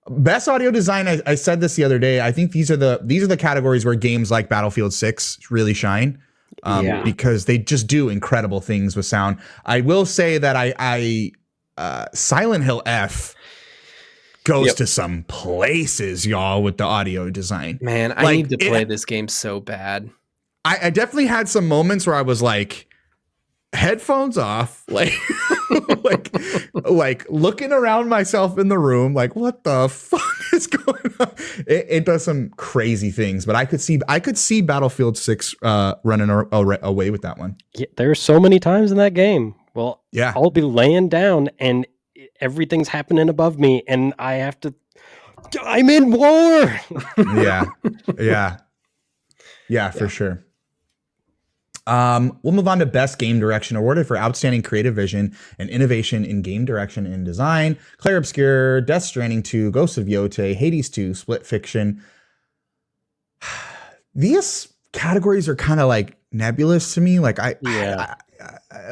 Best audio design. I said this the other day. I think these are the categories where games like Battlefield 6 really shine, because they just do incredible things with sound. I will say that Silent Hill F goes to some places, y'all, with the audio design. Man, I need to play this game so bad. I definitely had some moments where I was like, headphones off, like looking around myself in the room, like, what the fuck is going on? It does some crazy things, but I could see Battlefield 6 running away with that one. Yeah, there's so many times in that game. Well, I'll be laying down and everything's happening above me, and I have to. I'm in war. For sure. We'll move on to Best Game Direction, awarded for outstanding creative vision and innovation in game direction and design. Clair Obscur, Death Stranding 2, Ghost of Yotei, Hades 2, Split Fiction. These categories are kind of like nebulous to me. Like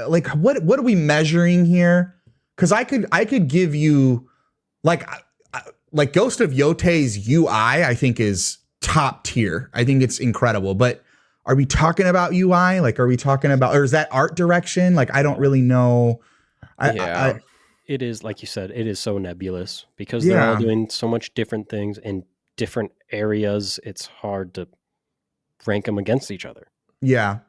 like what are we measuring here? Because I could give you like Ghost of Yotei's UI. I think is top tier. I think it's incredible, but. Are we talking about UI? Like, are we talking about, or is that art direction? Like, I don't really know. It is, like you said, it is so nebulous because they're all doing so much different things in different areas. It's hard to rank them against each other. Yeah.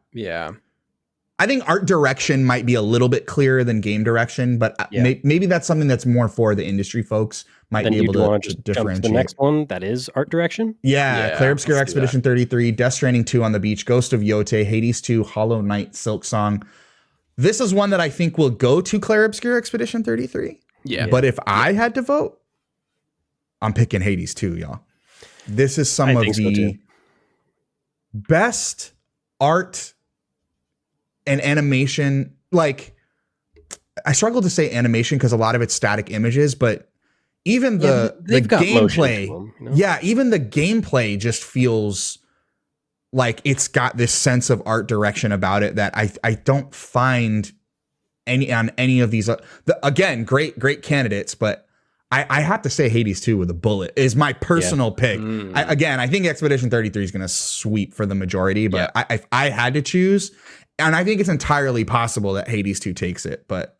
I think art direction might be a little bit clearer than game direction, but maybe that's something that's more for the industry folks. Might be able to differentiate. Jump to the next one that is art direction. Clair Obscur, Expedition 33, Death Stranding 2 on the beach, Ghost of Yotei, Hades 2, Hollow Knight, Silk Song. This is one that I think will go to Clair Obscur, Expedition 33. But if I had to vote, I'm picking Hades 2, y'all. This is some of the best art and animation. Like, I struggle to say animation because a lot of it's static images, but even the gameplay, even the gameplay just feels like it's got this sense of art direction about it that I don't find any of these. Again, great candidates, but I have to say Hades 2 with a bullet is my personal pick. I think Expedition 33 is going to sweep for the majority, but if I had to choose, And I think it's entirely possible that Hades 2 takes it, but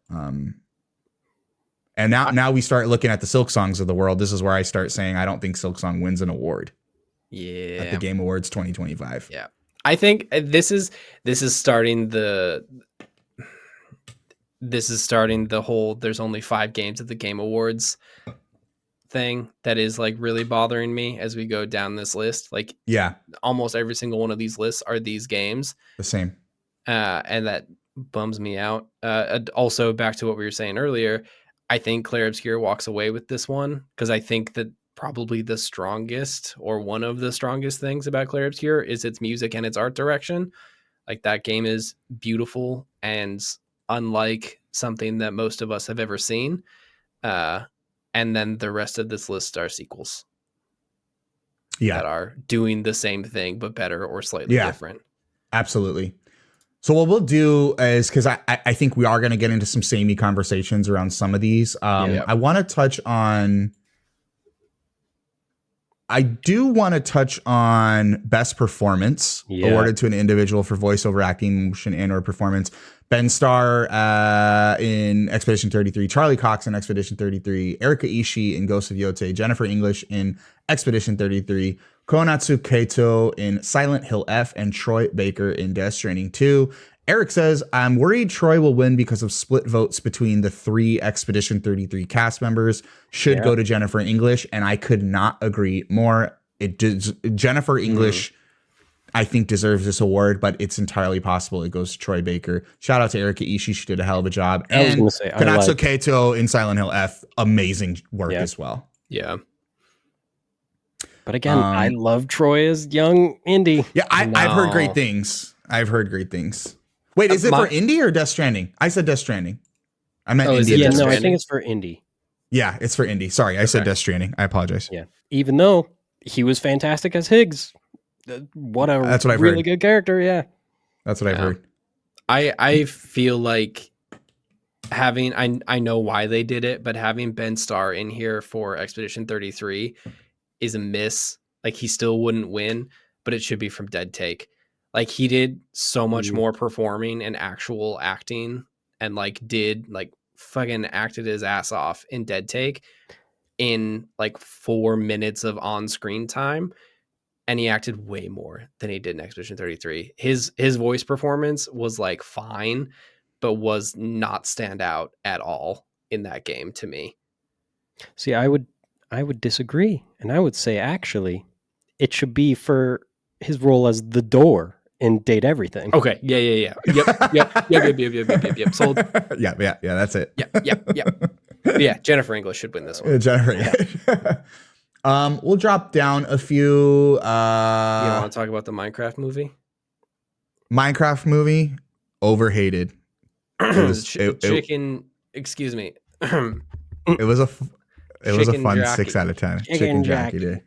and now we start looking at the Silk Songs of the world. This is where I start saying I don't think Silk Song wins an award. Yeah. At the Game Awards 2025. Yeah. I think this is starting the whole there's only 5 games at the Game Awards thing that is like really bothering me as we go down this list. Like, yeah, almost every single one of these lists are these games. The same. And that bums me out. Also, back to what we were saying earlier, I think Clair Obscur walks away with this one because I think that probably the strongest or one of the strongest things about Clair Obscur is its music and its art direction. Like, that game is beautiful and unlike something that most of us have ever seen. And then the rest of this list are sequels. Yeah. That are doing the same thing, but better or slightly different. Absolutely. So what we'll do is, because I think we are going to get into some samey conversations around some of these. I want to touch on... I do want to touch on best performance awarded to an individual for voiceover, acting, motion, and or performance. Ben Starr in Expedition 33, Charlie Cox in Expedition 33, Erika Ishii in Ghost of Yote, Jennifer English in Expedition 33, Konatsu Kato in Silent Hill F, and Troy Baker in Death Stranding 2. Eric says, I'm worried Troy will win because of split votes between the 3 Expedition 33 cast members. Should go to Jennifer English, and I could not agree more. Jennifer English, I think, deserves this award, but it's entirely possible it goes to Troy Baker. Shout out to Erika Ishii. She did a hell of a job. I was going to say, Konatsu Kato in Silent Hill F, amazing work as well. Yeah. But again, I love Troy as young Indy. Yeah, I've heard great things. Wait, is it for Indy or Death Stranding? I said Death Stranding. I meant Indy. Yeah, no, I think it's for Indy. Yeah, it's for Indy. Sorry, I said Death Stranding. I apologize. Yeah, even though he was fantastic as Higgs. That's what I've really good character. Yeah, that's what I've heard. I feel like having I know why they did it, but having Ben Starr in here for Expedition 33 is a miss. Like, he still wouldn't win, but it should be from Dead Take. Like, he did so much more performing and actual acting, and fucking acted his ass off in Dead Take in like 4 minutes of on-screen time. And he acted way more than he did in Expedition 33. His voice performance was like fine, but was not stand out at all in that game to me. See, I would disagree. And I would say, actually, it should be for his role as the door in Date Everything. Okay. Yeah. Yep. Sold. Yeah. That's it. Yep. Yeah. Jennifer English should win this one. Jennifer. Yeah. We'll drop down a few. You want to talk about the Minecraft movie? Minecraft movie, overhated. Excuse me. It was a fun 6 out of 10. Chicken Jackie Day.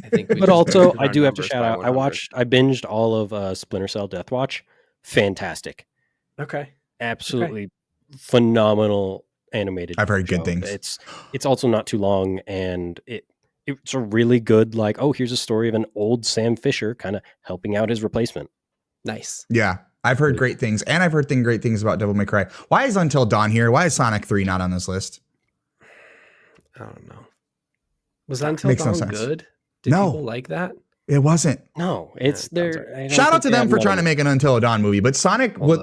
I think but also, I do have to shout out. I binged all of Splinter Cell Death Watch. Fantastic. Okay. Absolutely phenomenal animated. I've heard good things. It's also not too long, and it's a really good, like, oh, here's a story of an old Sam Fisher kind of helping out his replacement. Nice. Yeah. I've heard great things, and I've heard great things about Devil May Cry. Why is Until Dawn here? Why is Sonic 3 not on this list? I don't know. Was Until Dawn good? Did people like that? It wasn't. No, it's there. Shout out to them for trying to make an Until Dawn movie, but Sonic would,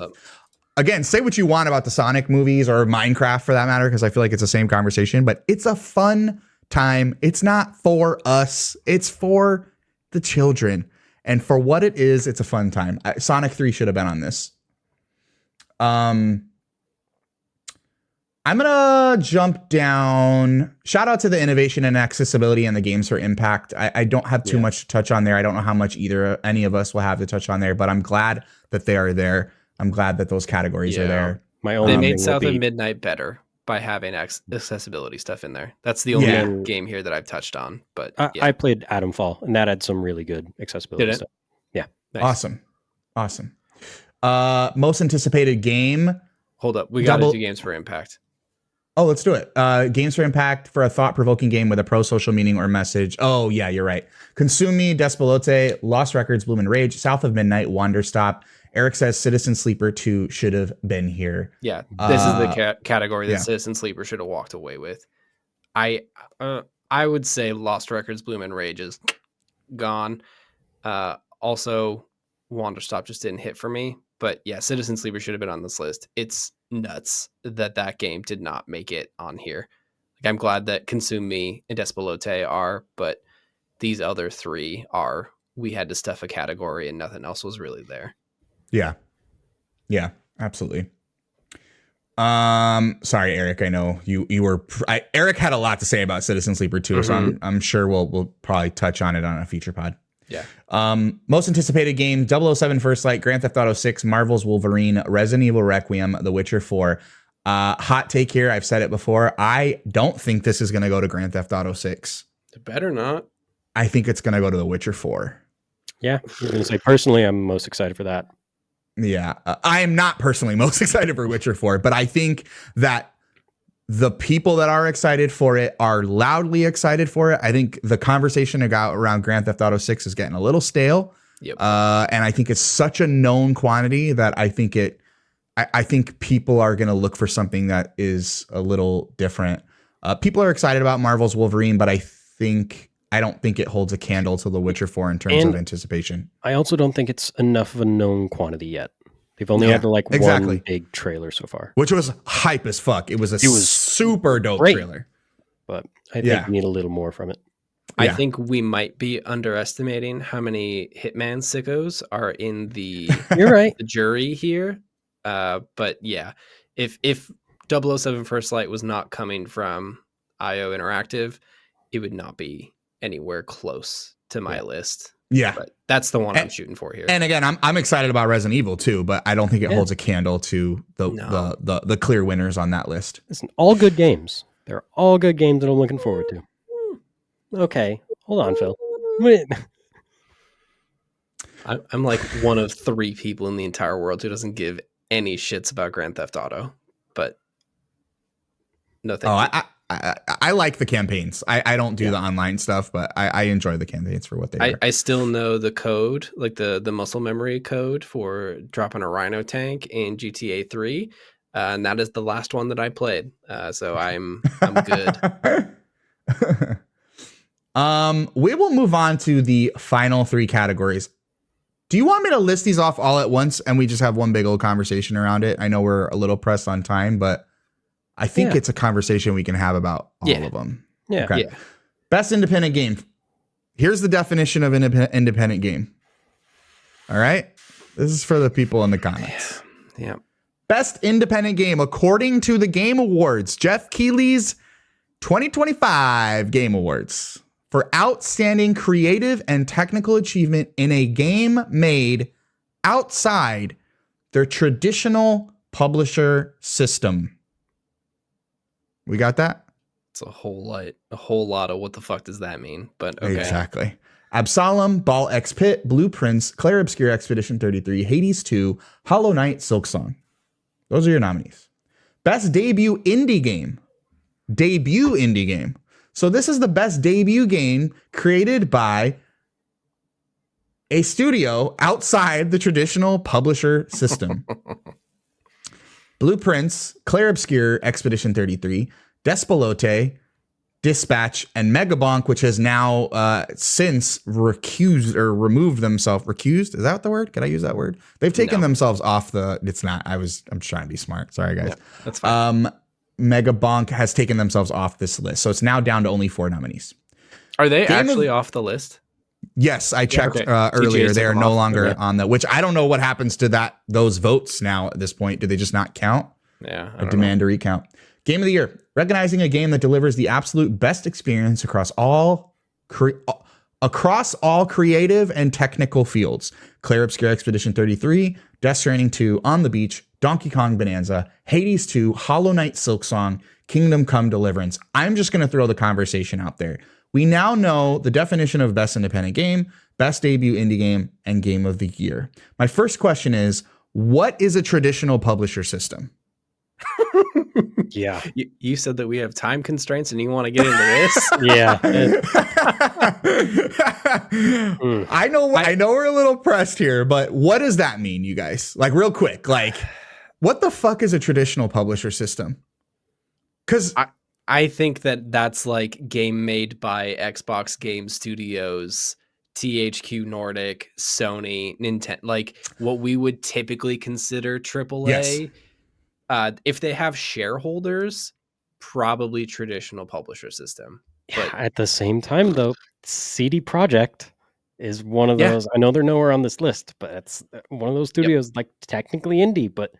again, say what you want about the Sonic movies or Minecraft for that matter, because I feel like it's the same conversation, but it's a fun time. It's not for us. It's for the children. And for what it is, it's a fun time. Sonic 3 should have been on this. I'm going to jump down. Shout out to the innovation and accessibility and the games for impact. I don't have too much to touch on there. I don't know how much any of us will have to touch on there, but I'm glad that they are there. I'm glad that those categories are there. They made South of Midnight better by having accessibility stuff in there. That's the only game here that I've touched on. But I played Atom Fall, and that had some really good accessibility stuff. Yeah. Nice. Awesome. Most anticipated game. Hold up. We got to do games for impact. Oh, let's do it. Games for impact for a thought-provoking game with a pro-social meaning or message. Oh, yeah, you're right. Consume Me, Despelote, Lost Records, Bloom and Rage, South of Midnight, Wanderstop, Eric says Citizen Sleeper 2 should have been here. Yeah, this is the category that Citizen Sleeper should have walked away with. I would say Lost Records, Bloom and Rage is gone. Also, Wanderstop just didn't hit for me. But yeah, Citizen Sleeper should have been on this list. It's nuts that game did not make it on here. Like, I'm glad that Consume Me and Despelote are, but these other three are. We had to stuff a category and nothing else was really there. Yeah, absolutely. Sorry, Eric. I know you were. Eric had a lot to say about Citizen Sleeper 2, so I'm sure we'll probably touch on it on a feature pod. Yeah. Most anticipated game: 007 First Light, Grand Theft Auto 6, Marvel's Wolverine, Resident Evil Requiem, The Witcher 4. Hot take here. I've said it before. I don't think this is going to go to Grand Theft Auto 6. It better not. I think it's going to go to The Witcher 4. Yeah, you're going to say personally, I'm most excited for that. Yeah, I am not personally most excited for Witcher 4, but I think that the people that are excited for it are loudly excited for it. I think the conversation around Grand Theft Auto 6 is getting a little stale. Yep. And I think it's such a known quantity that I think people are going to look for something that is a little different. People are excited about Marvel's Wolverine, but I don't think it holds a candle to The Witcher 4 in terms of anticipation. I also don't think it's enough of a known quantity yet. They've only had one big trailer so far. Which was hype as fuck. It was super dope trailer. But I think we need a little more from it. I think we might be underestimating how many Hitman sickos are in the, You're right. the jury here. But yeah, if 007 First Light was not coming from IO Interactive, it would not be anywhere close to my list. Yeah. But that's the one I'm shooting for here. And again, I'm excited about Resident Evil too, but I don't think it holds a candle to the clear winners on that list. Listen, all good games. They're all good games that I'm looking forward to. Okay. Hold on, Phil. Wait. I'm like one of 3 people in the entire world who doesn't give any shits about Grand Theft Auto, but no thank you. I like the campaigns. I don't do the online stuff, but I enjoy the campaigns for what they are. I still know the code, like the muscle memory code for dropping a Rhino tank in GTA 3, and that is the last one that I played. So I'm good. We will move on to the final 3 categories. Do you want me to list these off all at once and we just have one big old conversation around it? I know we're a little pressed on time, but I think it's a conversation we can have about all of them. Yeah. Okay. Yeah. Best independent game. Here's the definition of independent game. All right. This is for the people in the comments. Yeah. Best independent game according to the Game Awards. Jeff Keighley's 2025 Game Awards for outstanding creative and technical achievement in a game made outside their traditional publisher system. We got that? It's a whole lot of what the fuck does that mean? But okay. Exactly. Absalom, Ball X Pit, Blueprints, Clair Obscure Expedition 33, Hades 2, Hollow Knight, Silksong. Those are your nominees. Best debut indie game. So this is the best debut game created by a studio outside the traditional publisher system. Blueprints, Clair Obscure, Expedition 33, Despelote, Dispatch, and Megabonk, which has now since removed themselves. Recused? Is that the word? Can I use that word? They've taken themselves off the. It's not. I'm just trying to be smart. Sorry, guys. No, that's fine. Megabonk has taken themselves off this list, so it's now down to only 4 nominees. Are they actually off the list? Yes, I checked earlier. They are no longer on the, which I don't know what happens to those votes now at this point. Do they just not count? Yeah. I demand a recount. Game of the year. Recognizing a game that delivers the absolute best experience across all creative and technical fields. Clair Obscure Expedition 33, Death Stranding 2, On the Beach, Donkey Kong Bonanza, Hades 2, Hollow Knight Silksong, Kingdom Come Deliverance. I'm just going to throw the conversation out there. We now know the definition of best independent game, best debut indie game, and game of the year. My first question is, what is a traditional publisher system? Yeah. You said that we have time constraints and you want to get into this? Yeah. I know we're a little pressed here, but what does that mean, you guys? Like, real quick, like, what the fuck is a traditional publisher system? Because I think that's like game made by Xbox Game Studios, THQ Nordic, Sony, Nintendo, like what we would typically consider AAA. Yes. If they have shareholders, probably traditional publisher system. But at the same time, though, CD Projekt is one of those. I know they're nowhere on this list, but it's one of those studios, like technically indie, but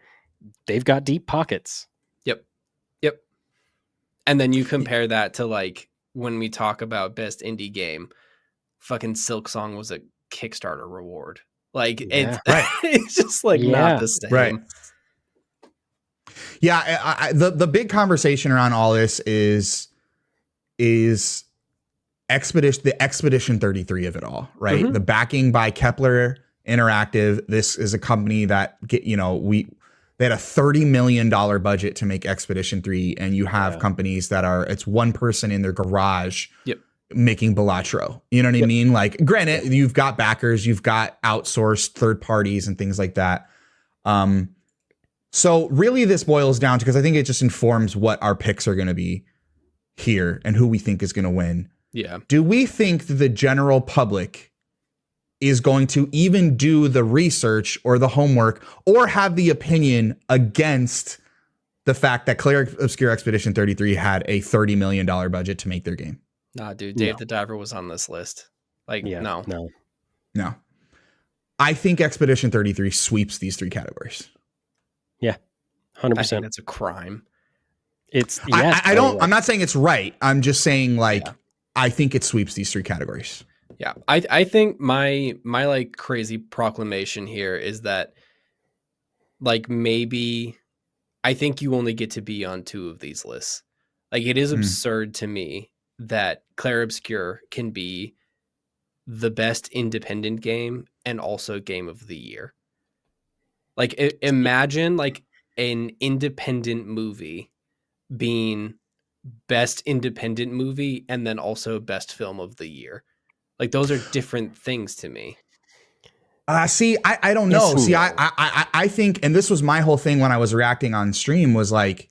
they've got deep pockets. Yep. And then you compare that to like when we talk about best indie game, fucking Silksong was a Kickstarter reward. Like it's just like not the same. Right. Yeah, the big conversation around all this is the Expedition 33 of it all, right? The backing by Kepler Interactive. This is a company that they had a $30 million budget to make Expedition 3, and you have companies that it's one person in their garage making Balatro. You know what I mean? Like, granted, you've got backers, you've got outsourced third parties and things like that. So really this boils down to, because I think it just informs what our picks are going to be here and who we think is going to win. Yeah. Do we think that the general public is going to even do the research or the homework or have the opinion against the fact that Clair Obscure Expedition 33 had a $30 million budget to make their game? Nah, dude, Dave the Diver was on this list. Like, no. I think Expedition 33 sweeps these three categories. Yeah, 100%. I think that's a crime. I'm not saying it's right. I'm just saying, like, I think it sweeps these three categories. Yeah, I think my like crazy proclamation here is that, like, maybe I think you only get to be on two of these lists. Like, it is absurd to me that Clair Obscure can be the best independent game and also game of the year. Like, imagine like an independent movie being best independent movie and then also best film of the year. Like, those are different things to me. See, I don't know. See, I think, and this was my whole thing when I was reacting on stream, was like,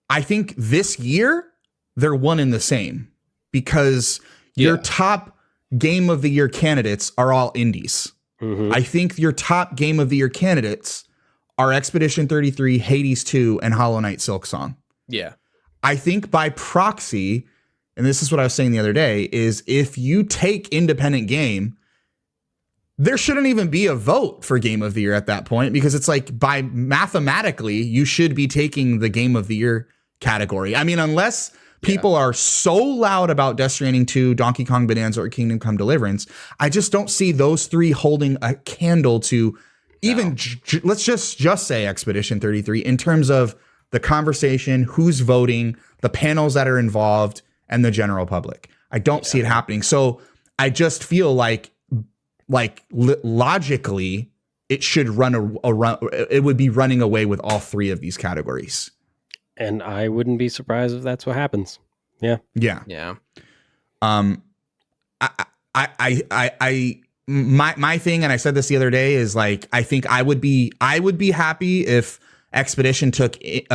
I think this year they're one and the same, because your top game of the year candidates are all indies. I think your top game of the year candidates are Expedition 33, Hades 2, and Hollow Knight Silksong. Yeah. I think by proxy, and this is what I was saying the other day, is if you take independent game, there shouldn't even be a vote for game of the year at that point, because it's like, by mathematically, you should be taking the game of the year category. I mean, unless people are so loud about Death Stranding 2, Donkey Kong Bonanza, or Kingdom Come Deliverance, I just don't see those three holding a candle to even, let's just say Expedition 33 in terms of the conversation, who's voting, the panels that are involved, and the general public. I don't see it happening. So I just feel like logically, it should it would be running away with all three of these categories. And I wouldn't be surprised if that's what happens. Yeah. My thing, and I said this the other day, is like, I think I would be happy if Expedition took debut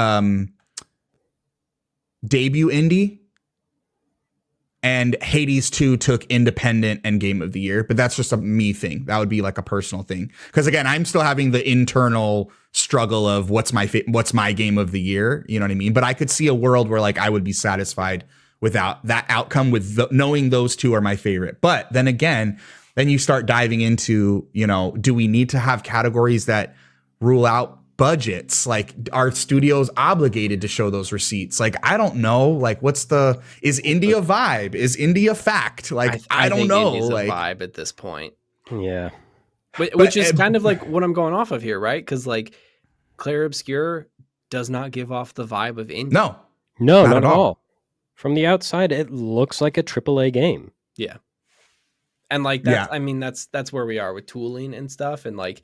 indie and Hades 2 took independent and game of the year. But that's just a me thing. That would be like a personal thing. Because again, I'm still having the internal struggle of what's my game of the year. You know what I mean? But I could see a world where, like, I would be satisfied without that outcome, with knowing those two are my favorite. But then again, then you start diving into, do we need to have categories that rule out budgets? Like, are studios obligated to show those receipts? Like, I don't know. Like, is indie a vibe? Is indie a fact? Like, I don't know. Indie's like, a vibe at this point. Yeah. Which is kind of like what I'm going off of here, right? Because, like, Clair Obscure does not give off the vibe of indie. No, not at all. From the outside, it looks like a AAA game. Yeah. And like that, I mean, that's where we are with tooling and stuff. And like,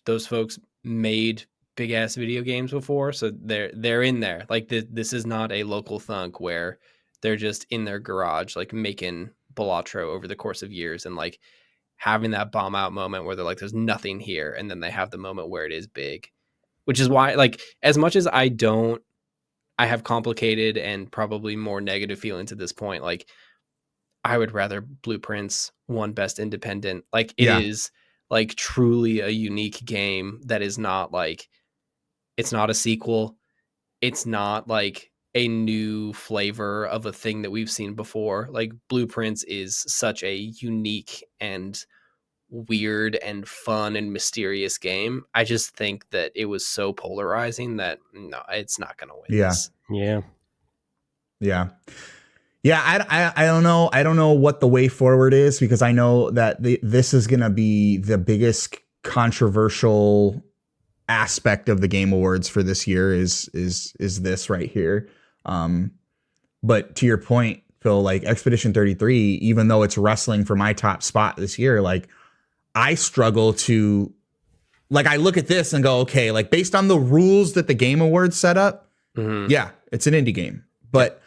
those folks made big ass video games before, so they're in there. Like this is not a local thunk where they're just in their garage like making Balatro over the course of years and like having that bomb out moment where they're like, there's nothing here, and then they have the moment where it is big, which is why, like, as much as I have complicated and probably more negative feelings at this point, like I would rather Blueprints won Best Independent. Like it is like truly a unique game that is not like, it's not a sequel. It's not like a new flavor of a thing that we've seen before. Like Blueprints is such a unique and weird and fun and mysterious game. I just think that it was so polarizing that no, it's not going to win this. Yeah. I don't know. I don't know what the way forward is, because I know that this is going to be the biggest controversial aspect of the Game Awards for this year is this right here. But to your point, Phil, like Expedition 33, even though it's wrestling for my top spot this year, like I struggle to, like, I look at this and go, okay, like based on the rules that the Game Awards set up, yeah, it's an indie game, but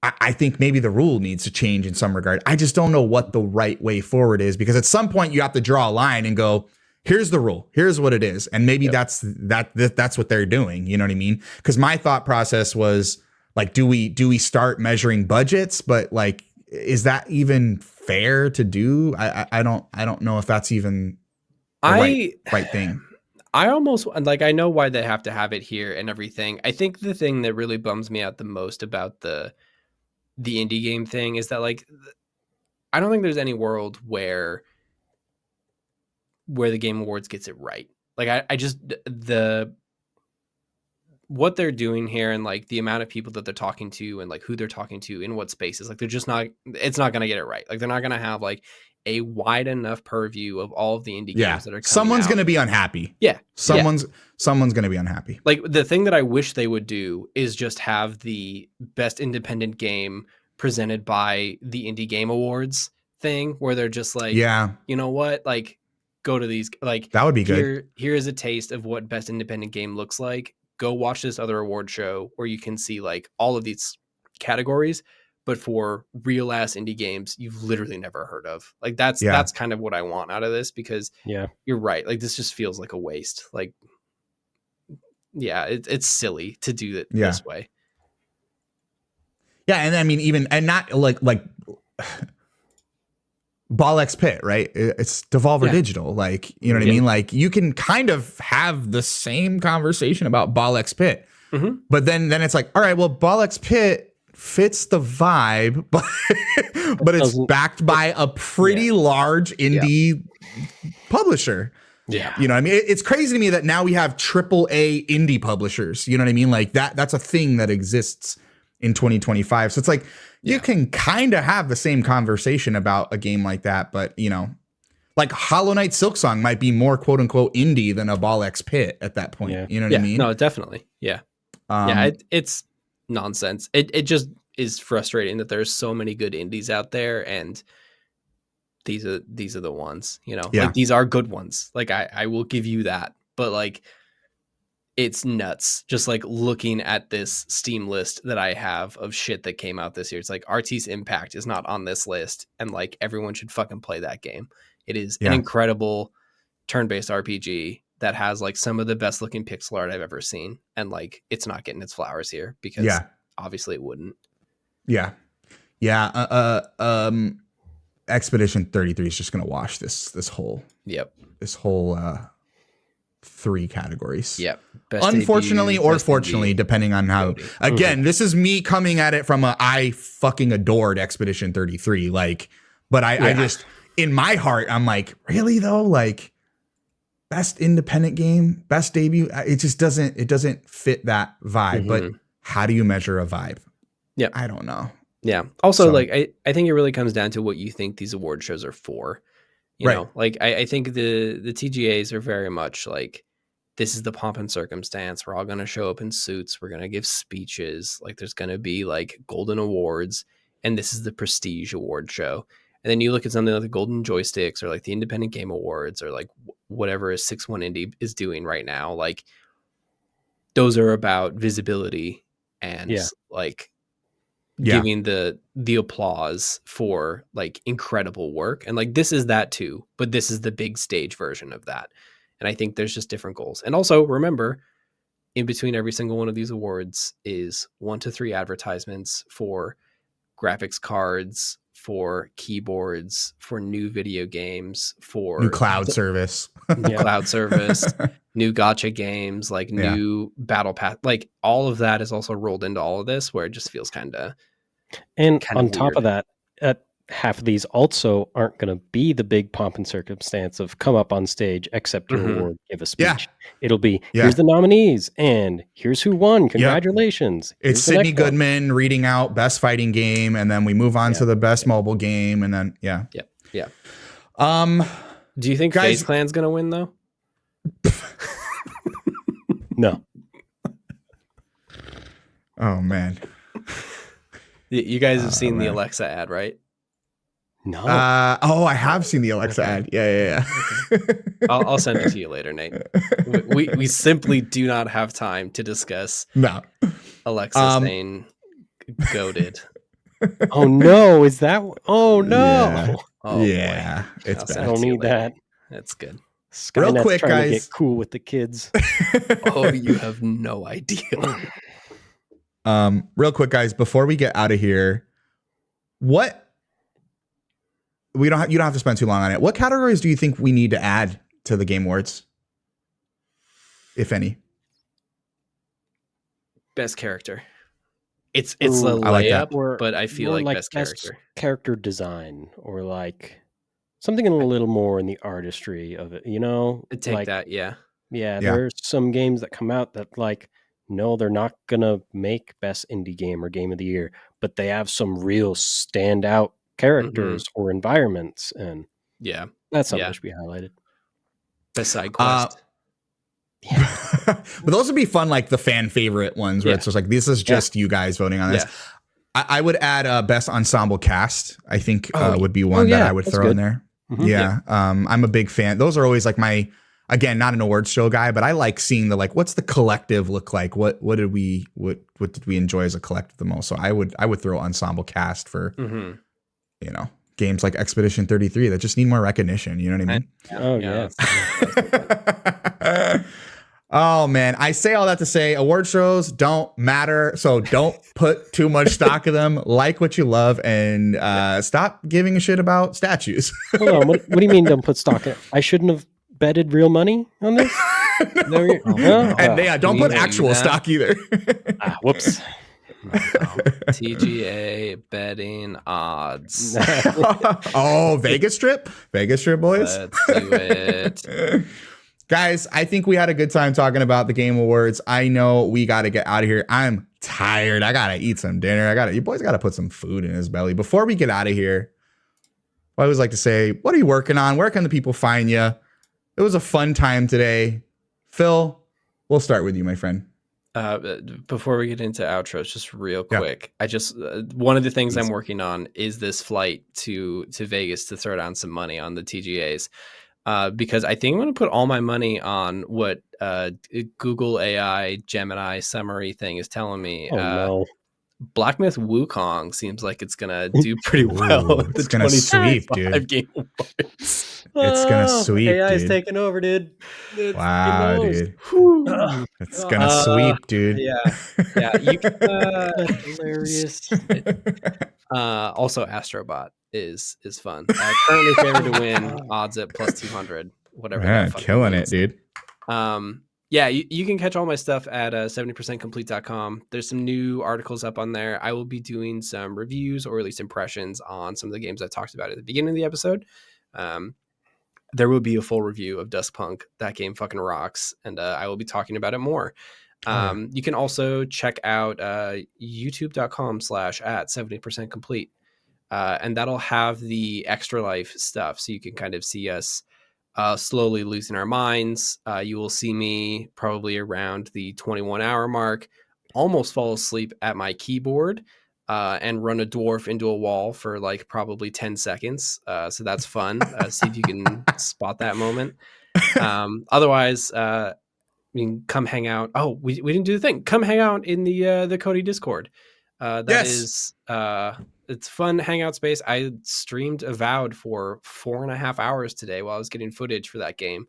I think maybe the rule needs to change in some regard. I just don't know what the right way forward is, because at some point you have to draw a line and go, here's the rule, here's what it is. And maybe that's what they're doing. You know what I mean? Because my thought process was like, do we start measuring budgets? But like, is that even fair to do? I don't know if that's even the right thing. I almost like, I know why they have to have it here and everything. I think the thing that really bums me out the most about the indie game thing is that, like, I don't think there's any world where the Game Awards gets it right. Like I just, what they're doing here and like the amount of people that they're talking to and like who they're talking to in what spaces, like they're just not, it's not going to get it right. Like they're not going to have like a wide enough purview of all of the indie games that are coming someone's out. Going to be unhappy. Someone's going to be unhappy. Like the thing that I wish they would do is just have the best independent game presented by the Indie Game Awards thing, where they're just like, you know what, like go to these, like that would be good. Here is a taste of what best independent game looks like. Go watch this other award show where you can see like all of these categories, but for real ass indie games you've literally never heard of. Like that's kind of what I want out of this, because you're right. Like this just feels like a waste. Like, it's silly to do it this way. Yeah, and I mean, even, and not like Ball X Pit, right? It's Devolver Digital, like, you know what I mean? Like you can kind of have the same conversation about Ball X Pit, but then it's like, all right, well, Ball X Pit fits the vibe, but it's backed by a pretty large indie publisher. Yeah. You know what I mean? It's crazy to me that now we have AAA indie publishers. You know what I mean? Like that's a thing that exists in 2025. So it's like, you can kind of have the same conversation about a game like that, but you know, like Hollow Knight Silksong might be more quote unquote indie than a Ball X Pit at that point. You know what I mean? No, definitely. It's nonsense. It just is frustrating that there's so many good indies out there, and these are the ones, you know, like these are good ones. Like I will give you that, but like, it's nuts just like looking at this Steam list that I have of shit that came out this year. It's like Artie's Impact is not on this list, and like everyone should fucking play that game. It is an incredible turn-based RPG that has like some of the best looking pixel art I've ever seen, and like it's not getting its flowers here because obviously it wouldn't. Expedition 33 is just gonna wash this whole this whole 3 categories. Best unfortunately debut, or fortunately, depending on how. Again, this is me coming at it from I fucking adored Expedition 33. Like, but I just, in my heart, I'm like, really though? Like, best independent game, best debut. It just doesn't fit that vibe. But how do you measure a vibe? I don't know. Also, like, I think it really comes down to what you think these award shows are for. You know, like I think the TGAs are very much like, this is the pomp and circumstance. We're all going to show up in suits. We're going to give speeches. Like there's going to be like golden awards, and this is the prestige award show. And then you look at something like the Golden Joysticks or like the Independent Game Awards or like whatever 6-1 Indie is doing right now. Like those are about visibility and like giving the applause for like incredible work. And like this is that too, but this is the big stage version of that. And I think there's just different goals. And also remember, in between every single one of these awards is 1 to 3 advertisements for graphics cards, for keyboards, for new video games, for new cloud service, new gacha games, like new battle pass, like all of that is also rolled into all of this, where it just feels kind of on weird. Top of that, half of these also aren't going to be the big pomp and circumstance of come up on stage, accept your award, give a speech. It'll be here's the nominees and here's who won. Congratulations. It's Sydney Goodman reading out best fighting game, and then we move on to the best mobile game, and then do you think FaZe Clan's gonna win though? No. Oh man. You guys have seen the Alexa ad, right? No. I have seen the Alexa ad. Yeah. I'll send it to you later, Nate. We simply do not have time to discuss Alexa saying goated. Oh no, is that? Oh no. Yeah. Oh, yeah. It's bad. I don't need that. That's good. Skynet's real quick, trying guys. To get cool with the kids. Oh, you have no idea. Real quick, guys, before we get out of here, you don't have to spend too long on it. What categories do you think we need to add to the Game Awards, if any? Best character. It's a layup, like but I feel like best character. Character design, or like something a little more in the artistry of it. Take like, that, yeah. There's some games that come out that like, no, they're not gonna make best indie game or game of the year, but they have some real standout characters or environments, and that's something that should be highlighted. Best side quest. But those would be fun, like the fan favorite ones where it's just like, this is just you guys voting on this. I would add best ensemble cast. I think would be one that I would throw in there. I'm a big fan. Those are always like again, not an awards show guy, but I like seeing what's the collective look like? What did we enjoy as a collective the most? So I would throw ensemble cast for games like Expedition 33 that just need more recognition. You know what I mean? Oh man, I say all that to say award shows don't matter, so don't put too much stock of them. Like what you love, and stop giving a shit about statues. Hold on, what do you mean don't put stock in it? I shouldn't have betted real money on this? And don't put actual stock either. Whoops. TGA betting odds. Vegas Strip boys. Let's do it. Guys, I think we had a good time talking about the Game Awards. I know we got to get out of here. I'm tired. I got to eat some dinner. You boys got to put some food in his belly. Before we get out of here, I always like to say, what are you working on? Where can the people find you? It was a fun time today. Phil, we'll start with you, my friend. Before we get into outros, just real quick, I just one of the things I'm working on is this flight to Vegas to throw down some money on the TGAs. Because I think I'm going to put all my money on what Google AI Gemini summary thing is telling me. No. Black Myth Wukong seems like it's going to do pretty well. It's going to sweep, dude. Game Awards. It's going to sweep, AI is dude. taking over, dude. Wow, dude. It's going to sweep, dude. Yeah. You can, hilarious. Also, Astrobot is fun. Currently favored to win, odds at plus 200. Whatever. Yeah, killing it, dude. You can catch all my stuff at 70percentcomplete.com. There's some new articles up on there. I will be doing some reviews or at least impressions on some of the games I talked about at the beginning of the episode. There will be a full review of Duskpunk. That game fucking rocks, and I will be talking about it more. You can also check out youtube.com/@70percentcomplete. And that'll have the extra life stuff. So you can kind of see us slowly losing our minds. You will see me probably around the 21-hour mark, almost fall asleep at my keyboard and run a dwarf into a wall for like probably 10 seconds. So that's fun. See if you can spot that moment. Otherwise, come hang out. Oh, we didn't do the thing. Come hang out in the Cody Discord. Is it's fun hangout space. I streamed Avowed for 4.5 hours today while I was getting footage for that game.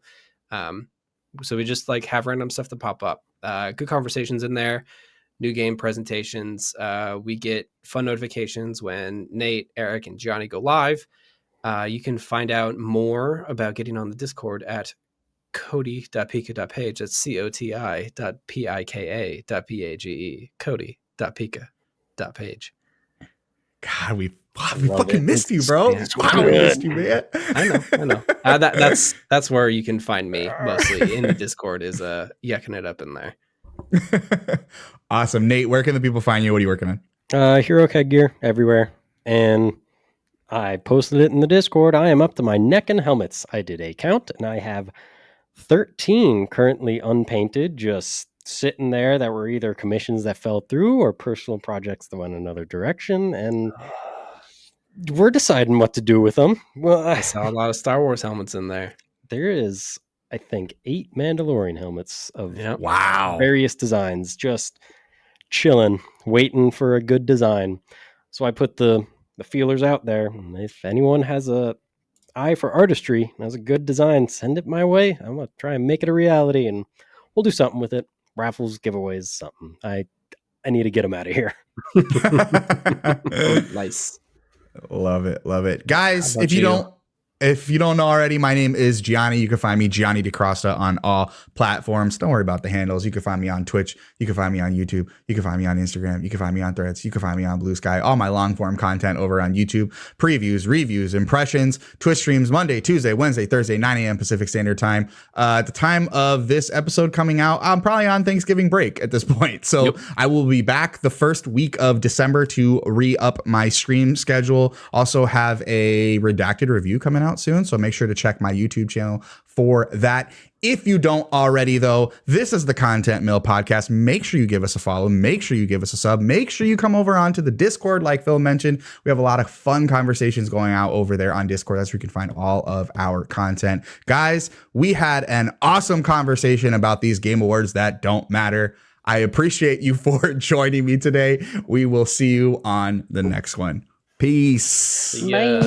So we just like have random stuff to pop up. Good conversations in there. New game presentations. We get fun notifications when Nate, Eric, and Johnny go live. You can find out more about getting on the Discord at cody.pika.page. That's coti.pika.page. Cody.pika.page. God, we fucking missed you, bro. Wow, we missed you, man. I know. That's where you can find me mostly in the Discord, is yucking it up in there. Awesome. Nate, where can the people find you? What are you working on? Hero Keg gear everywhere. And I posted it in the Discord. I am up to my neck in helmets. I did a count, and I have 13 currently unpainted, just sitting there, that were either commissions that fell through or personal projects that went another direction. And we're deciding what to do with them. Well, I saw a lot of Star Wars helmets in there. There is, I think, 8 Mandalorian helmets of wow, various designs, just chilling, waiting for a good design. So I put the feelers out there. If anyone has a eye for artistry and has a good design, send it my way. I'm gonna try and make it a reality, and we'll do something with it. Raffles, giveaways, something. I need to get them out of here. Nice. Love it. Guys, if you don't know already, my name is Gianni. You can find me, Gianni DeCrosta, on all platforms. Don't worry about the handles. You can find me on Twitch. You can find me on YouTube. You can find me on Instagram. You can find me on Threads. You can find me on Blue Sky. All my long form content over on YouTube. Previews, reviews, impressions, Twitch streams Monday, Tuesday, Wednesday, Thursday, 9 a.m. Pacific Standard Time. At the time of this episode coming out, I'm probably on Thanksgiving break at this point. So I will be back the first week of December to re-up my stream schedule. Also have a redacted review coming out soon, so make sure to check my YouTube channel for that. If you don't already, though, this is the Content Mill podcast. Make sure you give us a follow. Make sure you give us a sub. Make sure you come over onto the Discord, like Phil mentioned. We have a lot of fun conversations going out over there on Discord. That's where you can find all of our content. Guys, we had an awesome conversation about these Game Awards that don't matter. I appreciate you for joining me today. We will see you on the next one. Peace. Bye.